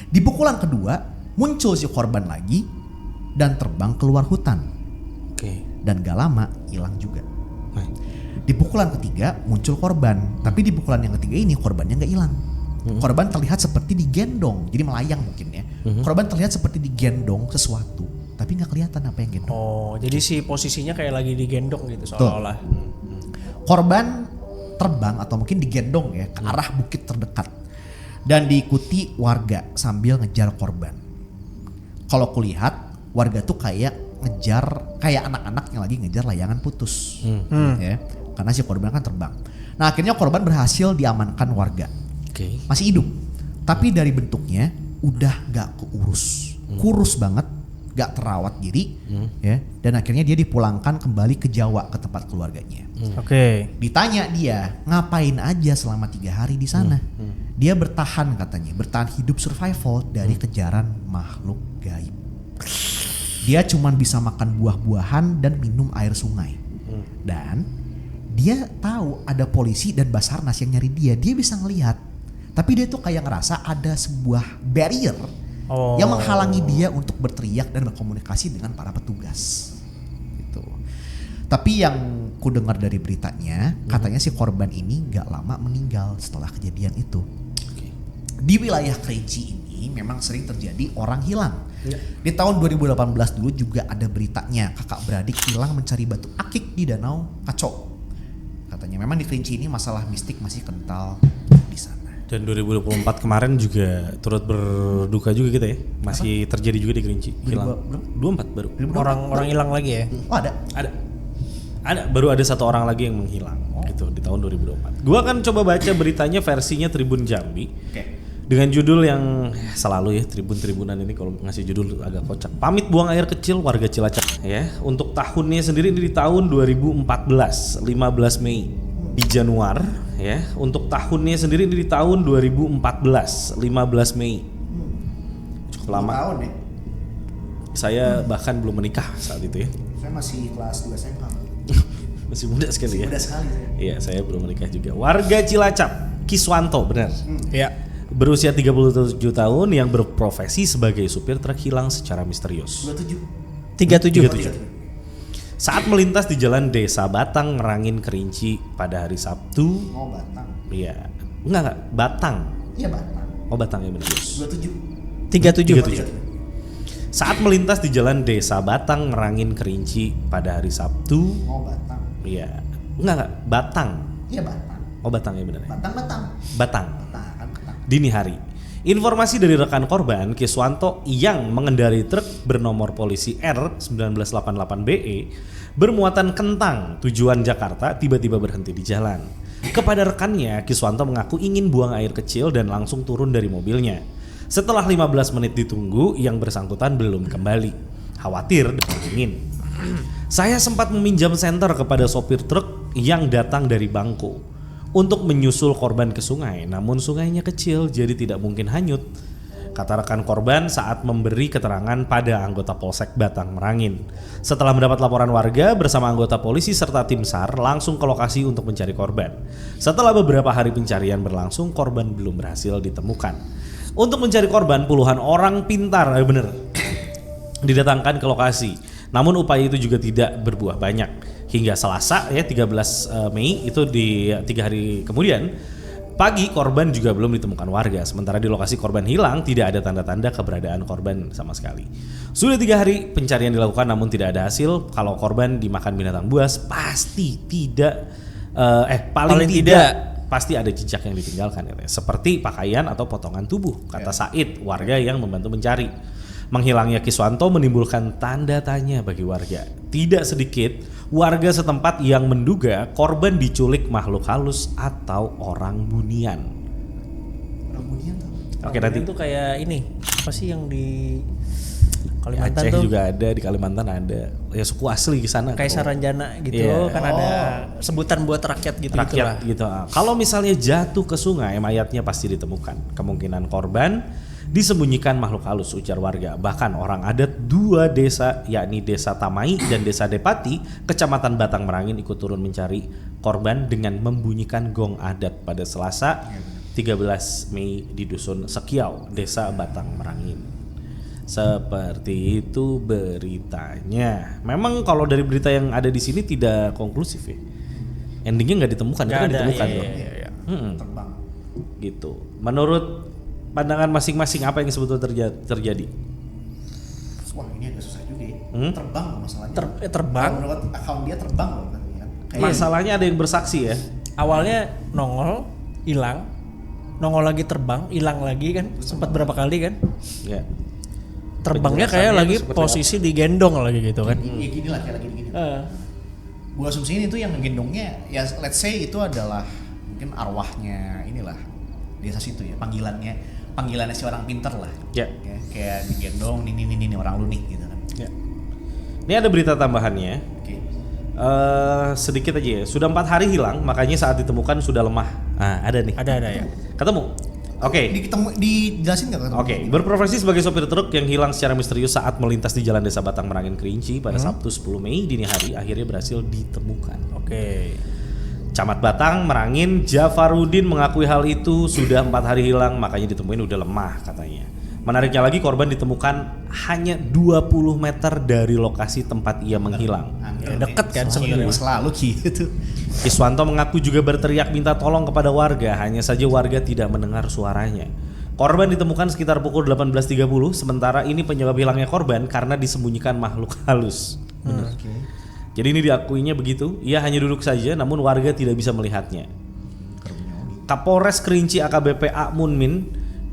Di pukulan kedua muncul si korban lagi dan terbang keluar hutan. Oke. Dan gak lama hilang juga. Di pukulan ketiga muncul korban, tapi di pukulan yang ketiga ini korbannya nggak hilang. Korban terlihat seperti digendong, jadi melayang mungkin ya. Korban terlihat seperti digendong sesuatu, tapi nggak kelihatan apa yang gendong. Oh, jadi si posisinya kayak lagi digendong gitu seolah-olah. Korban terbang atau mungkin digendong ya ke arah bukit terdekat dan diikuti warga sambil ngejar korban. Kalau kulihat warga tuh kayak anak-anak yang lagi ngejar layangan putus, ya. Karena si korban kan terbang. Nah akhirnya korban berhasil diamankan warga. Oke. Masih hidup. Tapi dari bentuknya udah gak keurus. Kurus banget, gak terawat diri. Ya. Dan akhirnya dia dipulangkan kembali ke Jawa ke tempat keluarganya. Oke. Ditanya dia ngapain aja selama 3 hari di sana. Dia bertahan katanya, bertahan hidup survival dari kejaran makhluk gaib. Dia cuman bisa makan buah-buahan dan minum air sungai. Dan dia tahu ada polisi dan Basarnas yang nyari dia. Dia bisa ngelihat. Tapi dia tuh kayak ngerasa ada sebuah barrier yang menghalangi dia untuk berteriak dan berkomunikasi dengan para petugas. Gitu. Tapi yang ku dengar dari beritanya, katanya si korban ini gak lama meninggal setelah kejadian itu. Di wilayah Kerinci ini memang sering terjadi orang hilang. Di tahun 2018 dulu juga ada beritanya kakak beradik hilang mencari batu akik di Danau Kaco. Katanya memang di Kerinci ini masalah mistik masih kental di sana. Dan 2024 kemarin juga turut berduka juga kita ya. Masih terjadi juga di Kerinci. Hilang. 24 baru. Orang hilang lagi ya. Oh ada? Ada baru ada 1 orang lagi yang menghilang gitu di tahun 2024. Gua akan coba baca beritanya versinya Tribun Jambi. Oke. Dengan judul yang selalu ya tribun-tribunan ini kalau ngasih judul agak kocak. Pamit buang air kecil warga Cilacap ya. Untuk tahunnya sendiri ini di tahun 2014, 15 Mei di Januar ya. Untuk tahunnya sendiri ini di tahun 2014, 15 Mei. Cukup lama. Tahun ya? Saya bahkan belum menikah saat itu ya. Saya masih kelas 2 SMA. Masih muda sekali ya. Muda sekali saya. Iya, saya belum menikah juga. Warga Cilacap, Kiswanto benar. Iya. Berusia 37 tahun yang berprofesi sebagai supir truk hilang secara misterius. 37. Saat melintas di jalan Desa Batang, Merangin, Kerinci pada hari Sabtu. Oh Batang. Iya. Enggak, Batang. Iya Batang. Oh, Batang ya benar. 27. 37. saat melintas di jalan Desa Batang Merangin Kerinci pada hari Sabtu. Oh Batang. Iya. Enggak, Batang. Iya Batang. Oh Batang ya benar ya. Batang. Batang. Batang. Dini hari. Informasi dari rekan korban, Kiswanto yang mengendarai truk bernomor polisi R1988BE bermuatan kentang tujuan Jakarta tiba-tiba berhenti di jalan. Kepada rekannya, Kiswanto mengaku ingin buang air kecil dan langsung turun dari mobilnya. Setelah 15 menit ditunggu, yang bersangkutan belum kembali. Khawatir dan dingin. Saya sempat meminjam senter kepada sopir truk yang datang dari Bangko untuk menyusul korban ke sungai, namun sungainya kecil jadi tidak mungkin hanyut, kata rekan korban saat memberi keterangan pada anggota Polsek Batang Merangin. Setelah mendapat laporan warga bersama anggota polisi serta tim SAR langsung ke lokasi untuk mencari korban. Setelah beberapa hari pencarian berlangsung, korban belum berhasil ditemukan. Untuk mencari korban, puluhan orang pintar didatangkan ke lokasi. Namun upaya itu juga tidak berbuah banyak. Hingga Selasa ya 13 Mei itu di 3 hari kemudian pagi korban juga belum ditemukan warga. Sementara di lokasi korban hilang tidak ada tanda-tanda keberadaan korban sama sekali. Sudah 3 hari pencarian dilakukan namun tidak ada hasil. Kalau korban dimakan binatang buas pasti paling tidak pasti ada jejak yang ditinggalkan ya. Seperti pakaian atau potongan tubuh, kata Said, warga yang membantu mencari. Menghilangnya Kiswanto menimbulkan tanda tanya bagi warga. Tidak sedikit warga setempat yang menduga korban diculik makhluk halus atau orang bunian. Orang Bunian tuh. Oke, nanti itu kayak ini apa sih yang di Kalimantan Aceh tuh? juga ada, di Kalimantan ada. Ya suku asli di sana. Kaisar Ranjana gitu Iya. kan ada sebutan buat rakyat gitu Rakyat gitu. Kalau misalnya jatuh ke sungai, mayatnya pasti ditemukan. Kemungkinan korban disembunyikan makhluk halus, ujar warga. Bahkan orang adat 2 desa, yakni Desa Tamai dan Desa Depati, Kecamatan Batang Merangin ikut turun mencari korban dengan membunyikan gong adat pada Selasa 13 Mei di Dusun Sekiau, Desa Batang Merangin. Seperti itu beritanya. Memang kalau dari berita yang ada di sini tidak konklusif ya. Endingnya nggak ditemukan, itu kan ditemukan loh. Terbang. Gitu. Menurut pandangan masing-masing apa yang sebetulnya terjadi? Wah ini agak susah juga ya. Terbang loh masalahnya. Terbang. Kalau menurut account dia terbang loh kan. Kayak Masalahnya ada yang bersaksi ya. Awalnya nongol, hilang, nongol lagi terbang, hilang lagi kan, sempat berapa kali kan? Ya. Terbangnya kayak Penjelasannya lagi itu seperti posisi digendong lagi gitu kan? ya gini lah kayak lagi gini. Gua asumsiin itu yang gendongnya ya let's say itu adalah mungkin arwahnya inilah desa situ ya, panggilannya si orang pinter lah. Ya. Kayak digendong ini orang lu nih gitu kan. Ya. Ini ada berita tambahannya. Oke. Sedikit aja ya. Sudah 4 hari hilang, makanya saat ditemukan sudah lemah. Nah, ada nih. Ada ya. Ketemu. Oke. Dijelasin nggak ketemu? Oke, berprofesi sebagai sopir truk yang hilang secara misterius saat melintas di jalan Desa Batang Merangin Kerinci pada Sabtu 10 Mei dini hari akhirnya berhasil ditemukan. Oke. Camat Batang Merangin Jafarudin mengakui hal itu sudah 4 hari hilang makanya ditemuin udah lemah katanya. Menariknya lagi korban ditemukan hanya 20 meter dari lokasi tempat ia menghilang. Ya, deket kan sebenarnya. Selalu gitu. Kiswanto mengaku juga berteriak minta tolong kepada warga, hanya saja warga tidak mendengar suaranya. Korban ditemukan sekitar pukul 18.30, sementara ini penyebab hilangnya korban karena disembunyikan makhluk halus. Benar. Jadi ini diakuinya begitu, ia hanya duduk saja namun warga tidak bisa melihatnya. Kapolres Kerinci AKBP A.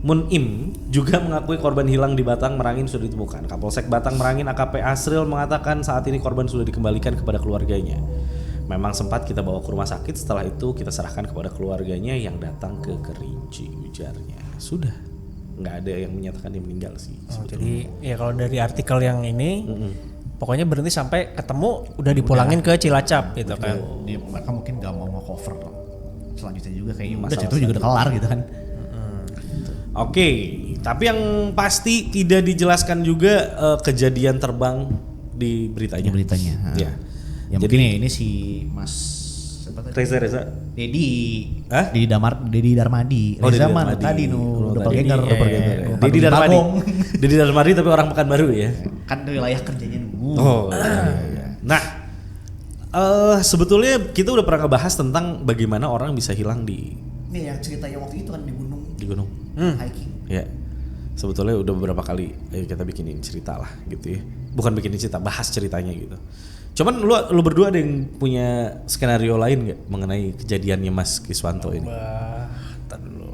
Munim juga mengakui korban hilang di Batang Merangin sudah ditemukan. Kapolsek Batang Merangin AKP Asril mengatakan saat ini korban sudah dikembalikan kepada keluarganya. Memang sempat kita bawa ke rumah sakit, setelah itu kita serahkan kepada keluarganya yang datang ke Kerinci, ujarnya. Sudah, nggak ada yang menyatakan dia meninggal sih. Oh, jadi ya kalau dari artikel yang ini, pokoknya berhenti sampai ketemu udah dipulangin ke Cilacap gitu kan. Mereka mungkin nggak mau cover selanjutnya juga kayaknya udah itu juga udah kelar gitu kan. Oke, tapi yang pasti tidak dijelaskan juga kejadian terbang di beritanya. Ya. Ya mungkin ya ini si Mas Reza. Dedi Darmadi. Oh, Reza Dedi mah Darmadi. tadi doppelganger. doppelganger. Dedi Darmadi. Dedi Darmadi tapi orang Pekanbaru ya. Kan wilayah kerjanya dulu. Oh. Iya. Nah, sebetulnya kita udah pernah ngebahas tentang bagaimana orang bisa hilang di Ini yang ceritanya waktu itu kan di gunung. gunung. Hiking. Ya. Sebetulnya udah beberapa kali kita bikinin cerita lah gitu ya. Bukan bikinin cerita, bahas ceritanya gitu. Cuman lu berdua ada yang punya skenario lain nggak mengenai kejadiannya Mas Kiswanto ini? Tar dulu.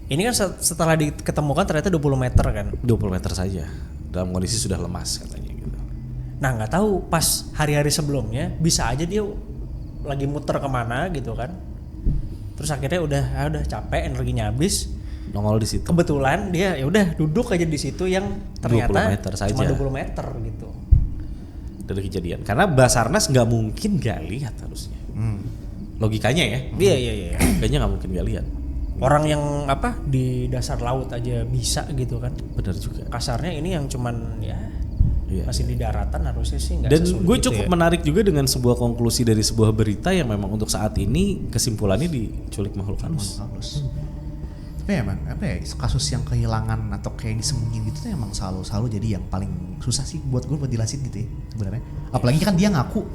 Ini kan setelah diketemukan ternyata 20 meter kan. 20 meter saja. Dalam kondisi sudah lemas katanya gitu. Nah nggak tahu pas hari-hari sebelumnya bisa aja dia lagi muter kemana gitu kan. Terus akhirnya udah capek, energinya habis. Nongol di situ. Kebetulan dia ya udah duduk aja di situ yang ternyata 20 meter saja. cuma 20 meter gitu. Dari kejadian. Karena Basarnas nggak mungkin nggak lihat harusnya. Logikanya ya. Iya. Kayaknya nggak mungkin nggak lihat. Orang yang di dasar laut aja bisa gitu kan. Benar juga. Kasarnya ini yang cuman ya Iya. masih di daratan harusnya sih nggak Dan sesulit gue gitu cukup ya. menarik juga dengan sebuah konklusi dari sebuah berita yang memang untuk saat ini kesimpulannya diculik makhluk halus. Halus. Tapi emang apa ya, kasus yang kehilangan atau kayak disembunyiin gitu tuh emang selalu jadi yang paling susah sih buat gue buat jelasin gitu ya sebenarnya. Apalagi kan dia ngaku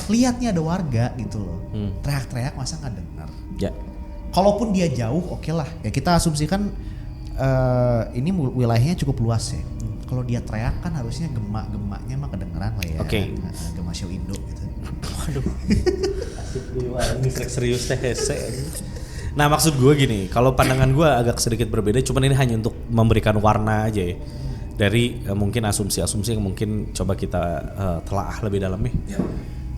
lihatnya ada warga gitu loh. Teriak-teriak masa nggak dengar. Ya. Kalaupun dia jauh oke lah. Ya kita asumsikan ini wilayahnya cukup luas ya. Kalau dia teriak kan harusnya gemak-gemaknya mah kedengeran lah ya. Oke. Gema show Indo gitu. Waduh. Ini serius teh hese. Nah maksud gue gini, kalau pandangan gue agak sedikit berbeda, cuman ini hanya untuk memberikan warna aja ya. Dari mungkin asumsi-asumsi yang mungkin coba kita telaah lebih dalam nih. Ya.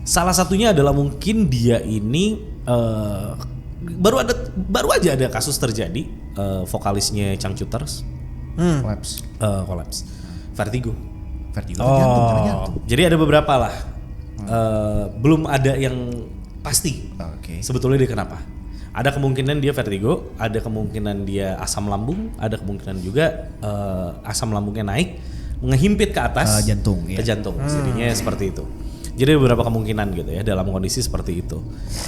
Salah satunya adalah mungkin dia ini baru aja ada kasus terjadi, vokalisnya Changcuters collapse. Vertigo. Vertigo jantung. Jadi ada beberapa lah. Belum ada yang pasti. Oke. Sebetulnya dia kenapa? Ada kemungkinan dia vertigo, ada kemungkinan dia asam lambung, ada kemungkinan juga asam lambungnya naik, ngehimpit ke atas jantung, ke ya. jantung. Jadinya seperti itu. Jadi ada beberapa kemungkinan gitu ya dalam kondisi seperti itu.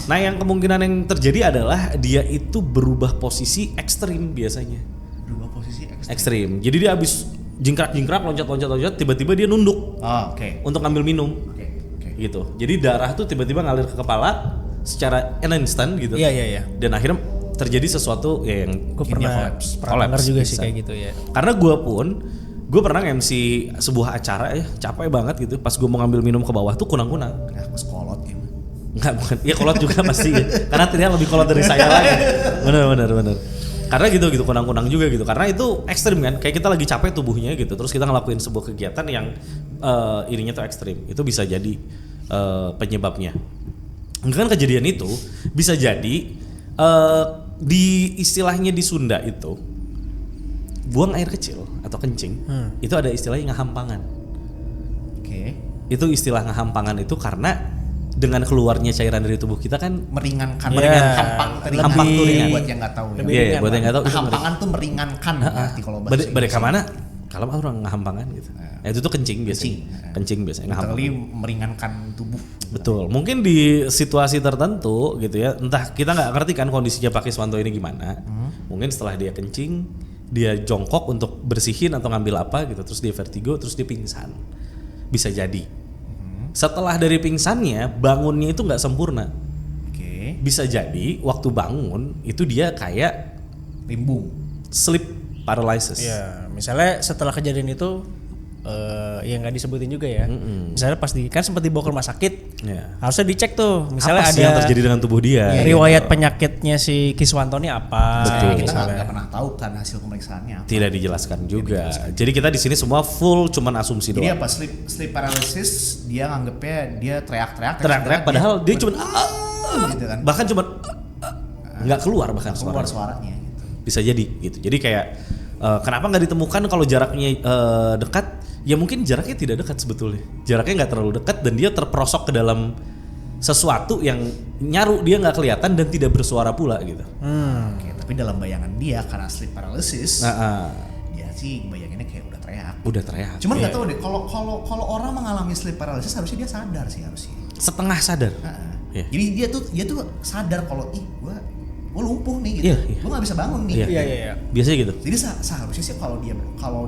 Nah yang kemungkinan yang terjadi adalah dia itu berubah posisi ekstrim biasanya. Berubah posisi Ekstrim. Jadi dia habis jingkrak-jingkrak, loncat, tiba-tiba dia nunduk Oke. untuk ngambil minum. Oke. Gitu. Jadi darah tuh tiba-tiba ngalir ke kepala secara instan gitu. Iya. Dan akhirnya terjadi sesuatu ya yang Gue bikin dia pernah denger juga sih bisa. kayak gitu ya. Karena gue pernah MC sebuah acara ya, capek banget gitu. Pas gue mau ngambil minum ke bawah tuh kunang-kunang. Ya, mas kolot ya. Enggak, bukan. Ya kolot juga pasti ya. Karena Trian lebih kolot dari saya lagi. Bener. Karena gitu kunang-kunang juga gitu. Karena itu ekstrim kan. Kayak kita lagi capek tubuhnya gitu. Terus kita ngelakuin sebuah kegiatan yang ininya tuh ekstrim. Itu bisa jadi penyebabnya. Kan kejadian itu bisa jadi di istilahnya di Sunda itu buang air kecil atau kencing itu ada istilahnya ngahampangan. Oke. Itu istilah ngahampangan itu karena dengan keluarnya cairan dari tubuh kita kan Meringankan. Yeah. Hampang tuh Lebih- buat yang nggak tahu ya. lebih iya ringan buat yang nggak tahu itu Hampangan tuh meringankan berarti kalau bahasa mereka Inggrisnya. mana kalau orang ngahampangan gitu. Nah, itu tuh kencing biasanya. Kencing biasanya Literally ngahampangan. meringankan tubuh. Betul. Mungkin di situasi tertentu gitu ya. Entah kita nggak ngerti kan kondisinya Pak Kiswanto ini gimana. Mungkin setelah dia kencing, dia jongkok untuk bersihin atau ngambil apa gitu, terus dia vertigo, terus dia pingsan. Bisa jadi. Setelah dari pingsannya, bangunnya itu nggak sempurna. Oke. Bisa jadi waktu bangun itu dia kayak Limbung. sleep paralysis. Iya, misalnya setelah kejadian itu yang nggak disebutin juga ya. Misalnya pas kan sempat dibawa ke rumah sakit, Iya. harusnya dicek tuh. Misalnya Apa ada sih yang terjadi dengan tubuh dia? riwayat penyakitnya si Kiswanto ini apa? Betul. Kita misalnya. nggak pernah tahu kan hasil pemeriksaannya apa. Tidak dijelaskan juga. Jadi kita di sini semua full cuman asumsi Jadi doang. apa sleep paralysis dia nganggepnya dia teriak-teriak Teriak-teriak padahal dia cuman gitu kan. bahkan cuman nggak keluar bahkan Keluar suara. suaranya gitu. Bisa jadi gitu. Jadi kayak kenapa nggak ditemukan kalau jaraknya dekat? Ya mungkin jaraknya tidak dekat sebetulnya. Jaraknya nggak terlalu dekat dan dia terperosok ke dalam sesuatu yang nyaru dia nggak kelihatan dan tidak bersuara pula gitu. Oke, tapi dalam bayangan dia karena sleep paralysis, dia sih bayanginnya kayak udah teriak. Udah teriak. Cuman nggak tahu deh kalau orang mengalami sleep paralysis harusnya dia sadar sih harusnya. Setengah sadar. Iya. Jadi dia tuh sadar kalau gua lumpuh nih gitu. Iya, iya. Gua nggak bisa bangun nih. Iya. Iya. Biasanya gitu. Jadi seharusnya sih kalau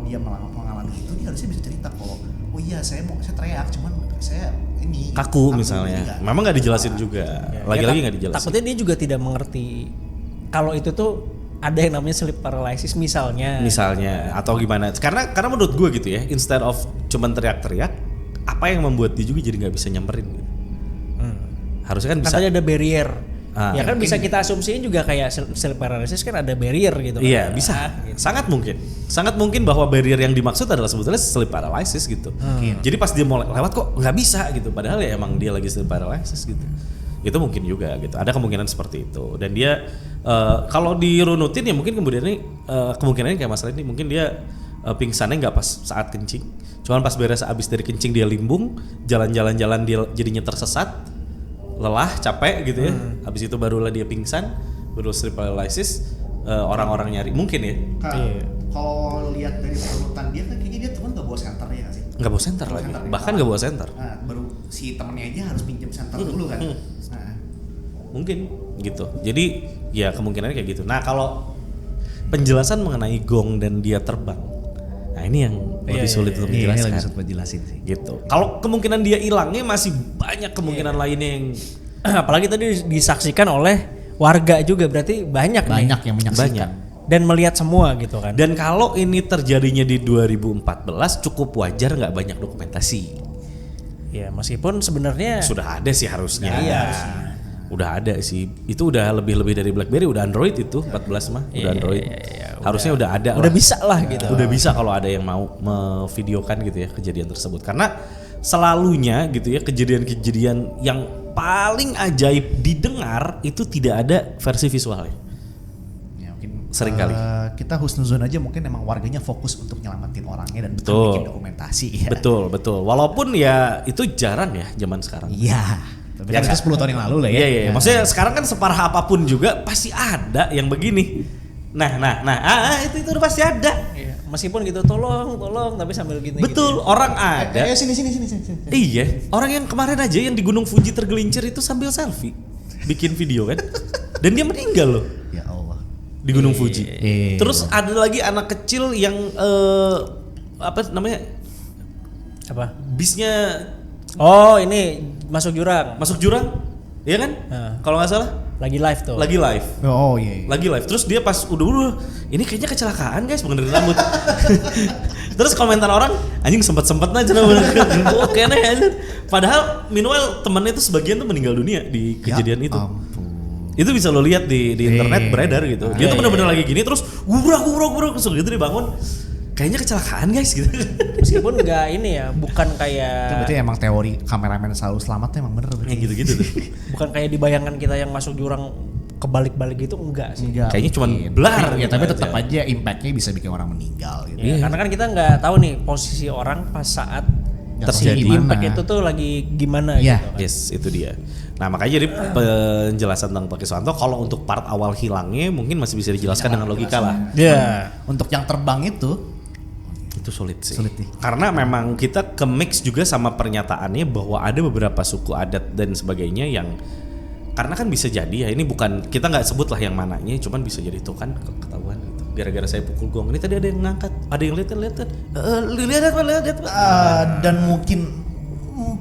dia mengalami itu dia harusnya bisa cerita kalau oh iya saya teriak cuman saya ini Kaku jadi misalnya. nggak- Memang nggak dijelasin juga. Lagi-lagi nggak dijelasin. Takutnya dia juga tidak mengerti kalau itu tuh ada yang namanya sleep paralysis misalnya. Atau gimana? Karena menurut gue gitu ya, instead of cuman teriak-teriak, apa yang membuat dia juga jadi nggak bisa nyamperin gitu. Harusnya kan bisa. Katanya ada barrier. Ya kan mungkin bisa kita asumsiin juga kayak sleep paralysis kan ada barrier gitu. Iya kan. bisa, Gitu. sangat mungkin bahwa barrier yang dimaksud adalah sebetulnya sleep paralysis gitu. Jadi pas dia mau lewat kok nggak bisa gitu, padahal ya emang dia lagi sleep paralysis gitu. Itu mungkin juga gitu, ada kemungkinan seperti itu. Dan dia kalau dirunutin ya mungkin kemudian ini kemungkinannya kayak masalah ini mungkin dia pingsannya nggak pas saat kencing, cuman pas beres abis dari kencing dia limbung, jalan dia jadinya tersesat. Lelah, capek gitu ya. Habis itu barulah dia pingsan, baru sleep paralysis. Orang-orang nyari mungkin ya. Kalau lihat dari urutan dia kan kayaknya dia temen nggak bawa senter ya nggak sih? Nggak bawa senter lagi, bahkan nggak bawa senter. Nah, baru si temennya aja harus pinjam senter dulu kan. Nah, Mungkin gitu. Jadi ya kemungkinannya kayak gitu. Nah kalau penjelasan mengenai gong dan dia terbang, nah ini yang lebih sulit untuk ini dijelaskan. lebih sulit jelasin sih. Gitu. Kalau kemungkinan dia hilangnya masih banyak kemungkinan lainnya yang Apalagi tadi disaksikan oleh warga juga, berarti banyak nih. Banyak yang menyaksikan. banyak. Dan melihat semua gitu kan. Dan kalau ini terjadinya di 2014 cukup wajar nggak banyak dokumentasi. Ya meskipun sebenarnya Sudah ada sih harusnya. Iya. Udah ada sih. Itu udah lebih dari BlackBerry, udah Android itu 14 mah, udah Android. Harusnya udah ada. udah bisa lah gitu. Udah bisa kalau ada yang mau memvideokan gitu ya kejadian tersebut. Karena selalunya gitu ya kejadian-kejadian yang paling ajaib didengar itu tidak ada versi visualnya. Ya, mungkin Sering kali. Kita husnuzon aja mungkin emang warganya fokus untuk nyelamatin orangnya dan bukan Betul. bikin dokumentasi ya. Betul. Walaupun ya itu jarang ya zaman sekarang. Iya. Tapi Ya, kan itu 10 tahun yang lalu lah ya. Iya. Maksudnya sekarang kan separah apapun juga pasti ada yang begini. Nah, itu udah pasti ada. Iya. Meskipun gitu tolong tapi sambil gini. Betul, Gitu. orang ada. Ayo sini. Iya, orang yang kemarin aja yang di Gunung Fuji tergelincir itu sambil selfie, bikin video kan, dan dia meninggal loh Ya Allah. di Gunung Fuji. Iya. Terus ada lagi anak kecil yang apa namanya Apa? bisnya Oh ini masuk jurang. masuk jurang, iya kan? Kalau nggak salah, Lagi live tuh. lagi live. Oh iya. Lagi live, terus dia pas udah ini kayaknya kecelakaan guys benerin rambut. Terus komentar orang anjing sempet aja oke nih aja. Padahal meanwhile temannya itu sebagian tuh meninggal dunia di kejadian itu. Ampun. Itu bisa lo lihat di internet beredar gitu. Dia tuh bener-bener lagi gini terus gubrak terus gitu dia bangun. Kayaknya kecelakaan guys gitu. Meskipun nggak ini ya, bukan Itu kayak berarti emang teori kameramen selalu selamat tuh emang bener berarti. Kayak gitu-gitu tuh. bukan kayak di bayangan kita yang masuk jurang kebalik-balik gitu, enggak sih. Enggak. Kayaknya cuman mungkin. blar Ya gitu tapi aja. tetap aja impactnya bisa bikin orang meninggal gitu. Ya, karena kan kita nggak tahu nih posisi orang pas saat Terjadi. si impact itu tuh lagi gimana Iya. gitu kan. Yes, itu dia. Nah makanya jadi penjelasan tentang Pak Kiswanto kalau untuk part awal hilangnya mungkin masih bisa dijelaskan dengan logika lah. Ya. Untuk yang terbang itu Sulit sih. Sulit nih. Karena memang kita ke mix juga sama pernyataannya bahwa ada beberapa suku adat dan sebagainya yang karena kan bisa jadi ya ini bukan kita nggak sebut lah yang mananya, cuman bisa jadi itu kan ketahuan gitu. Gara-gara saya pukul gong ini tadi ada yang ngangkat, ada yang lihat lihat. dan mungkin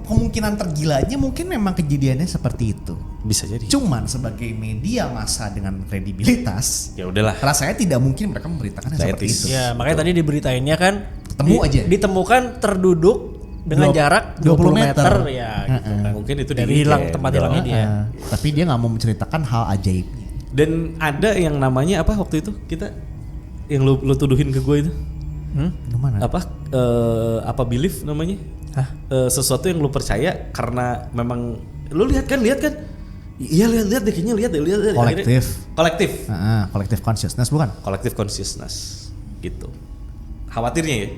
kemungkinan tergilanya mungkin memang kejadiannya seperti itu. Bisa jadi. Cuman sebagai media massa dengan kredibilitas, Ya udahlah. rasanya tidak mungkin mereka memberitakannya seperti Etis. itu. Ya, makanya tadi diberitainnya kan Ketemu aja. Ditemukan terduduk dengan jarak 20 meter ya gitu kan. Mungkin itu dari di hilang weekend. tempat hilangnya dia. Tapi dia nggak mau menceritakan hal ajaibnya. Dan ada yang namanya apa waktu itu kita yang lu tuduhin ke gue itu Gimana? apa belief namanya? Hah? Sesuatu yang lu percaya karena memang lu lihat kan? Iya lihat deh kayaknya lihat deh. Kolektif. Kolektif consciousness bukan? Collective consciousness gitu. Khawatirnya ya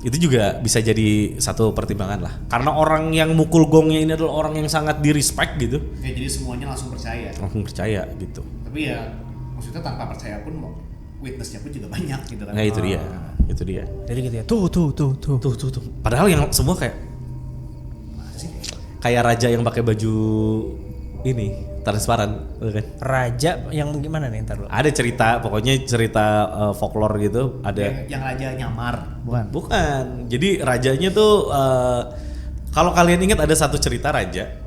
itu juga bisa jadi satu pertimbangan lah. Karena orang yang mukul gongnya ini adalah orang yang sangat di-respect gitu. Ya jadi semuanya langsung percaya. Langsung percaya gitu. Tapi ya maksudnya tanpa percaya pun witnessnya pun juga banyak gitu kan. Nah itu dia. Jadi gitu ya. Tuh. Padahal yang semua kayak raja yang pakai baju ini transparan, kan? Raja yang gimana nih ntar dulu? Ada cerita, pokoknya cerita folklore gitu. Ada Yang raja nyamar, bukan? bukan. Jadi rajanya tuh kalau kalian ingat ada satu cerita raja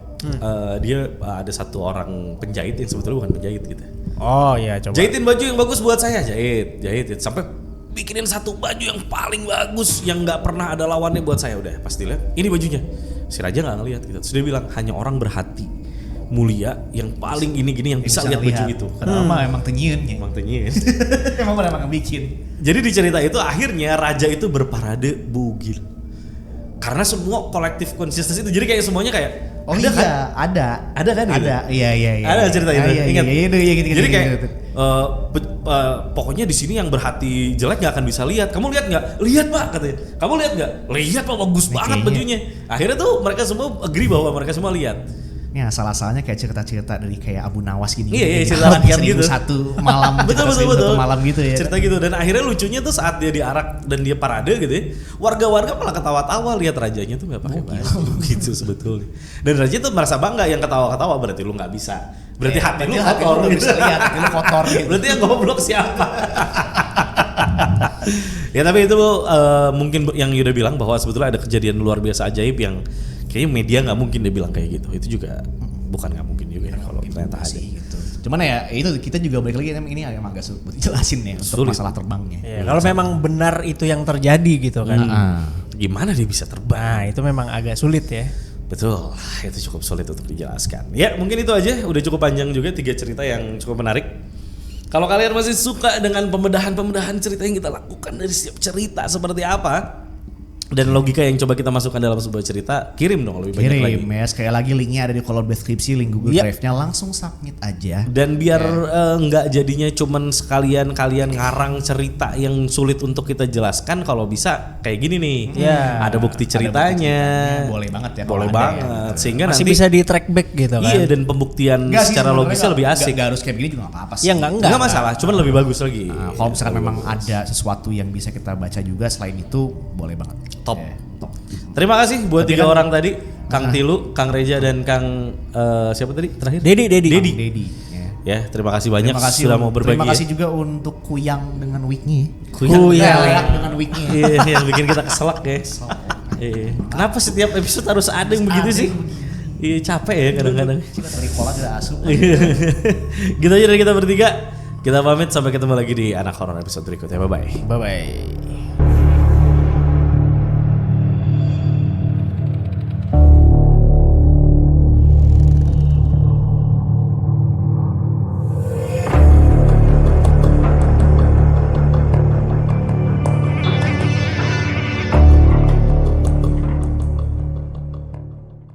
dia ada satu orang penjahit yang sebetulnya bukan penjahit gitu. Oh iya, coba. Jahitin baju yang bagus buat saya, jahit sampai bikinin satu baju yang paling bagus yang nggak pernah ada lawannya buat saya. Udah pasti lihat ini bajunya. Si raja nggak ngelihat gitu. Terus dia bilang hanya orang berhati mulia yang paling gini-gini yang bisa lihat baju itu. Kenapa emang tenyiun ya? Emang tenyin. emang bikin. Jadi di cerita itu akhirnya raja itu berparade bugil. Karena semua kolektif konsistensi itu, jadi kayak semuanya kayak Oh ada iya, kan? Ada kan? Ada. Iya. Ada cerita itu. Ingat? Iya, gitu. Jadi kayak pokoknya di sini yang berhati jelek nggak akan bisa lihat. Kamu lihat nggak? Lihat pak katanya. Kamu lihat nggak? Lihat pak, bagus banget bajunya. Akhirnya tuh mereka semua agree bahwa mereka semua lihat. Ya salah-salahnya kayak cerita-cerita dari kayak Abu Nawas gini. Iya, cerita rakyat gitu. Satu malam, betul. Satu malam gitu ya. Cerita gitu, dan akhirnya lucunya tuh saat dia diarak dan dia parade gitu ya, warga-warga malah ketawa-tawa lihat rajanya tuh nggak pakai baju gitu sebetulnya. Dan raja tuh merasa bangga, yang ketawa-ketawa berarti lu nggak bisa. Berarti hati lu kotor, lu bisa lihat, hati lu kotor gitu. Berarti yang goblok siapa? Ya tapi itu mungkin yang Yuda bilang bahwa sebetulnya ada kejadian luar biasa ajaib yang kayaknya media nggak mungkin dia bilang kayak gitu. Itu juga bukan nggak mungkin juga ya kalau ternyata ada. Gitu. Cuman ya itu kita juga balik lagi ini agak sulit jelasin ya untuk masalah terbangnya. Ya, kalau memang benar itu yang terjadi gitu kan. Gimana dia bisa terbang? Nah, itu memang agak sulit ya. Betul, itu cukup sulit untuk dijelaskan. Ya mungkin itu aja, udah cukup panjang juga 3 cerita yang cukup menarik. Kalau kalian masih suka dengan pembedahan cerita yang kita lakukan dari setiap cerita seperti apa, dan logika yang coba kita masukkan dalam sebuah cerita, kirim dong lebih banyak lagi. Kirim ya, sekali lagi linknya ada di kolom deskripsi, link Google Drive-nya, langsung submit aja. Dan biar nggak jadinya cuman sekalian kalian ngarang cerita yang sulit untuk kita jelaskan, kalau bisa kayak gini nih, ada bukti ceritanya. Boleh banget ya. Boleh banget, ya. Sehingga masih nanti bisa di track back gitu kan. Iya, dan pembuktian secara logisnya lebih asik. Gak harus kayak begini juga gak apa-apa sih. Ya enggak masalah, cuman lebih bagus lagi. Kalau misalkan memang ada sesuatu yang bisa kita baca juga selain itu, boleh banget. Top. Terima kasih buat 3 orang tadi, Kang Tilu, Kang Reja, dan Kang siapa tadi terakhir? Dedi. Ya, terima kasih banyak sudah mau berbagi. Terima kasih juga untuk Kuyang dengan wig-nya. Kuyang dengan wig-nya. Iya, yang bikin kita keselak ya. Kenapa setiap episode harus ada yang begitu sih? Iya, capek ya kadang-kadang. Kita dari pola tidak asup. Gitu aja dari kita bertiga. Kita pamit, sampai ketemu lagi di Anak Horor episode berikutnya. Bye-bye. Bye-bye.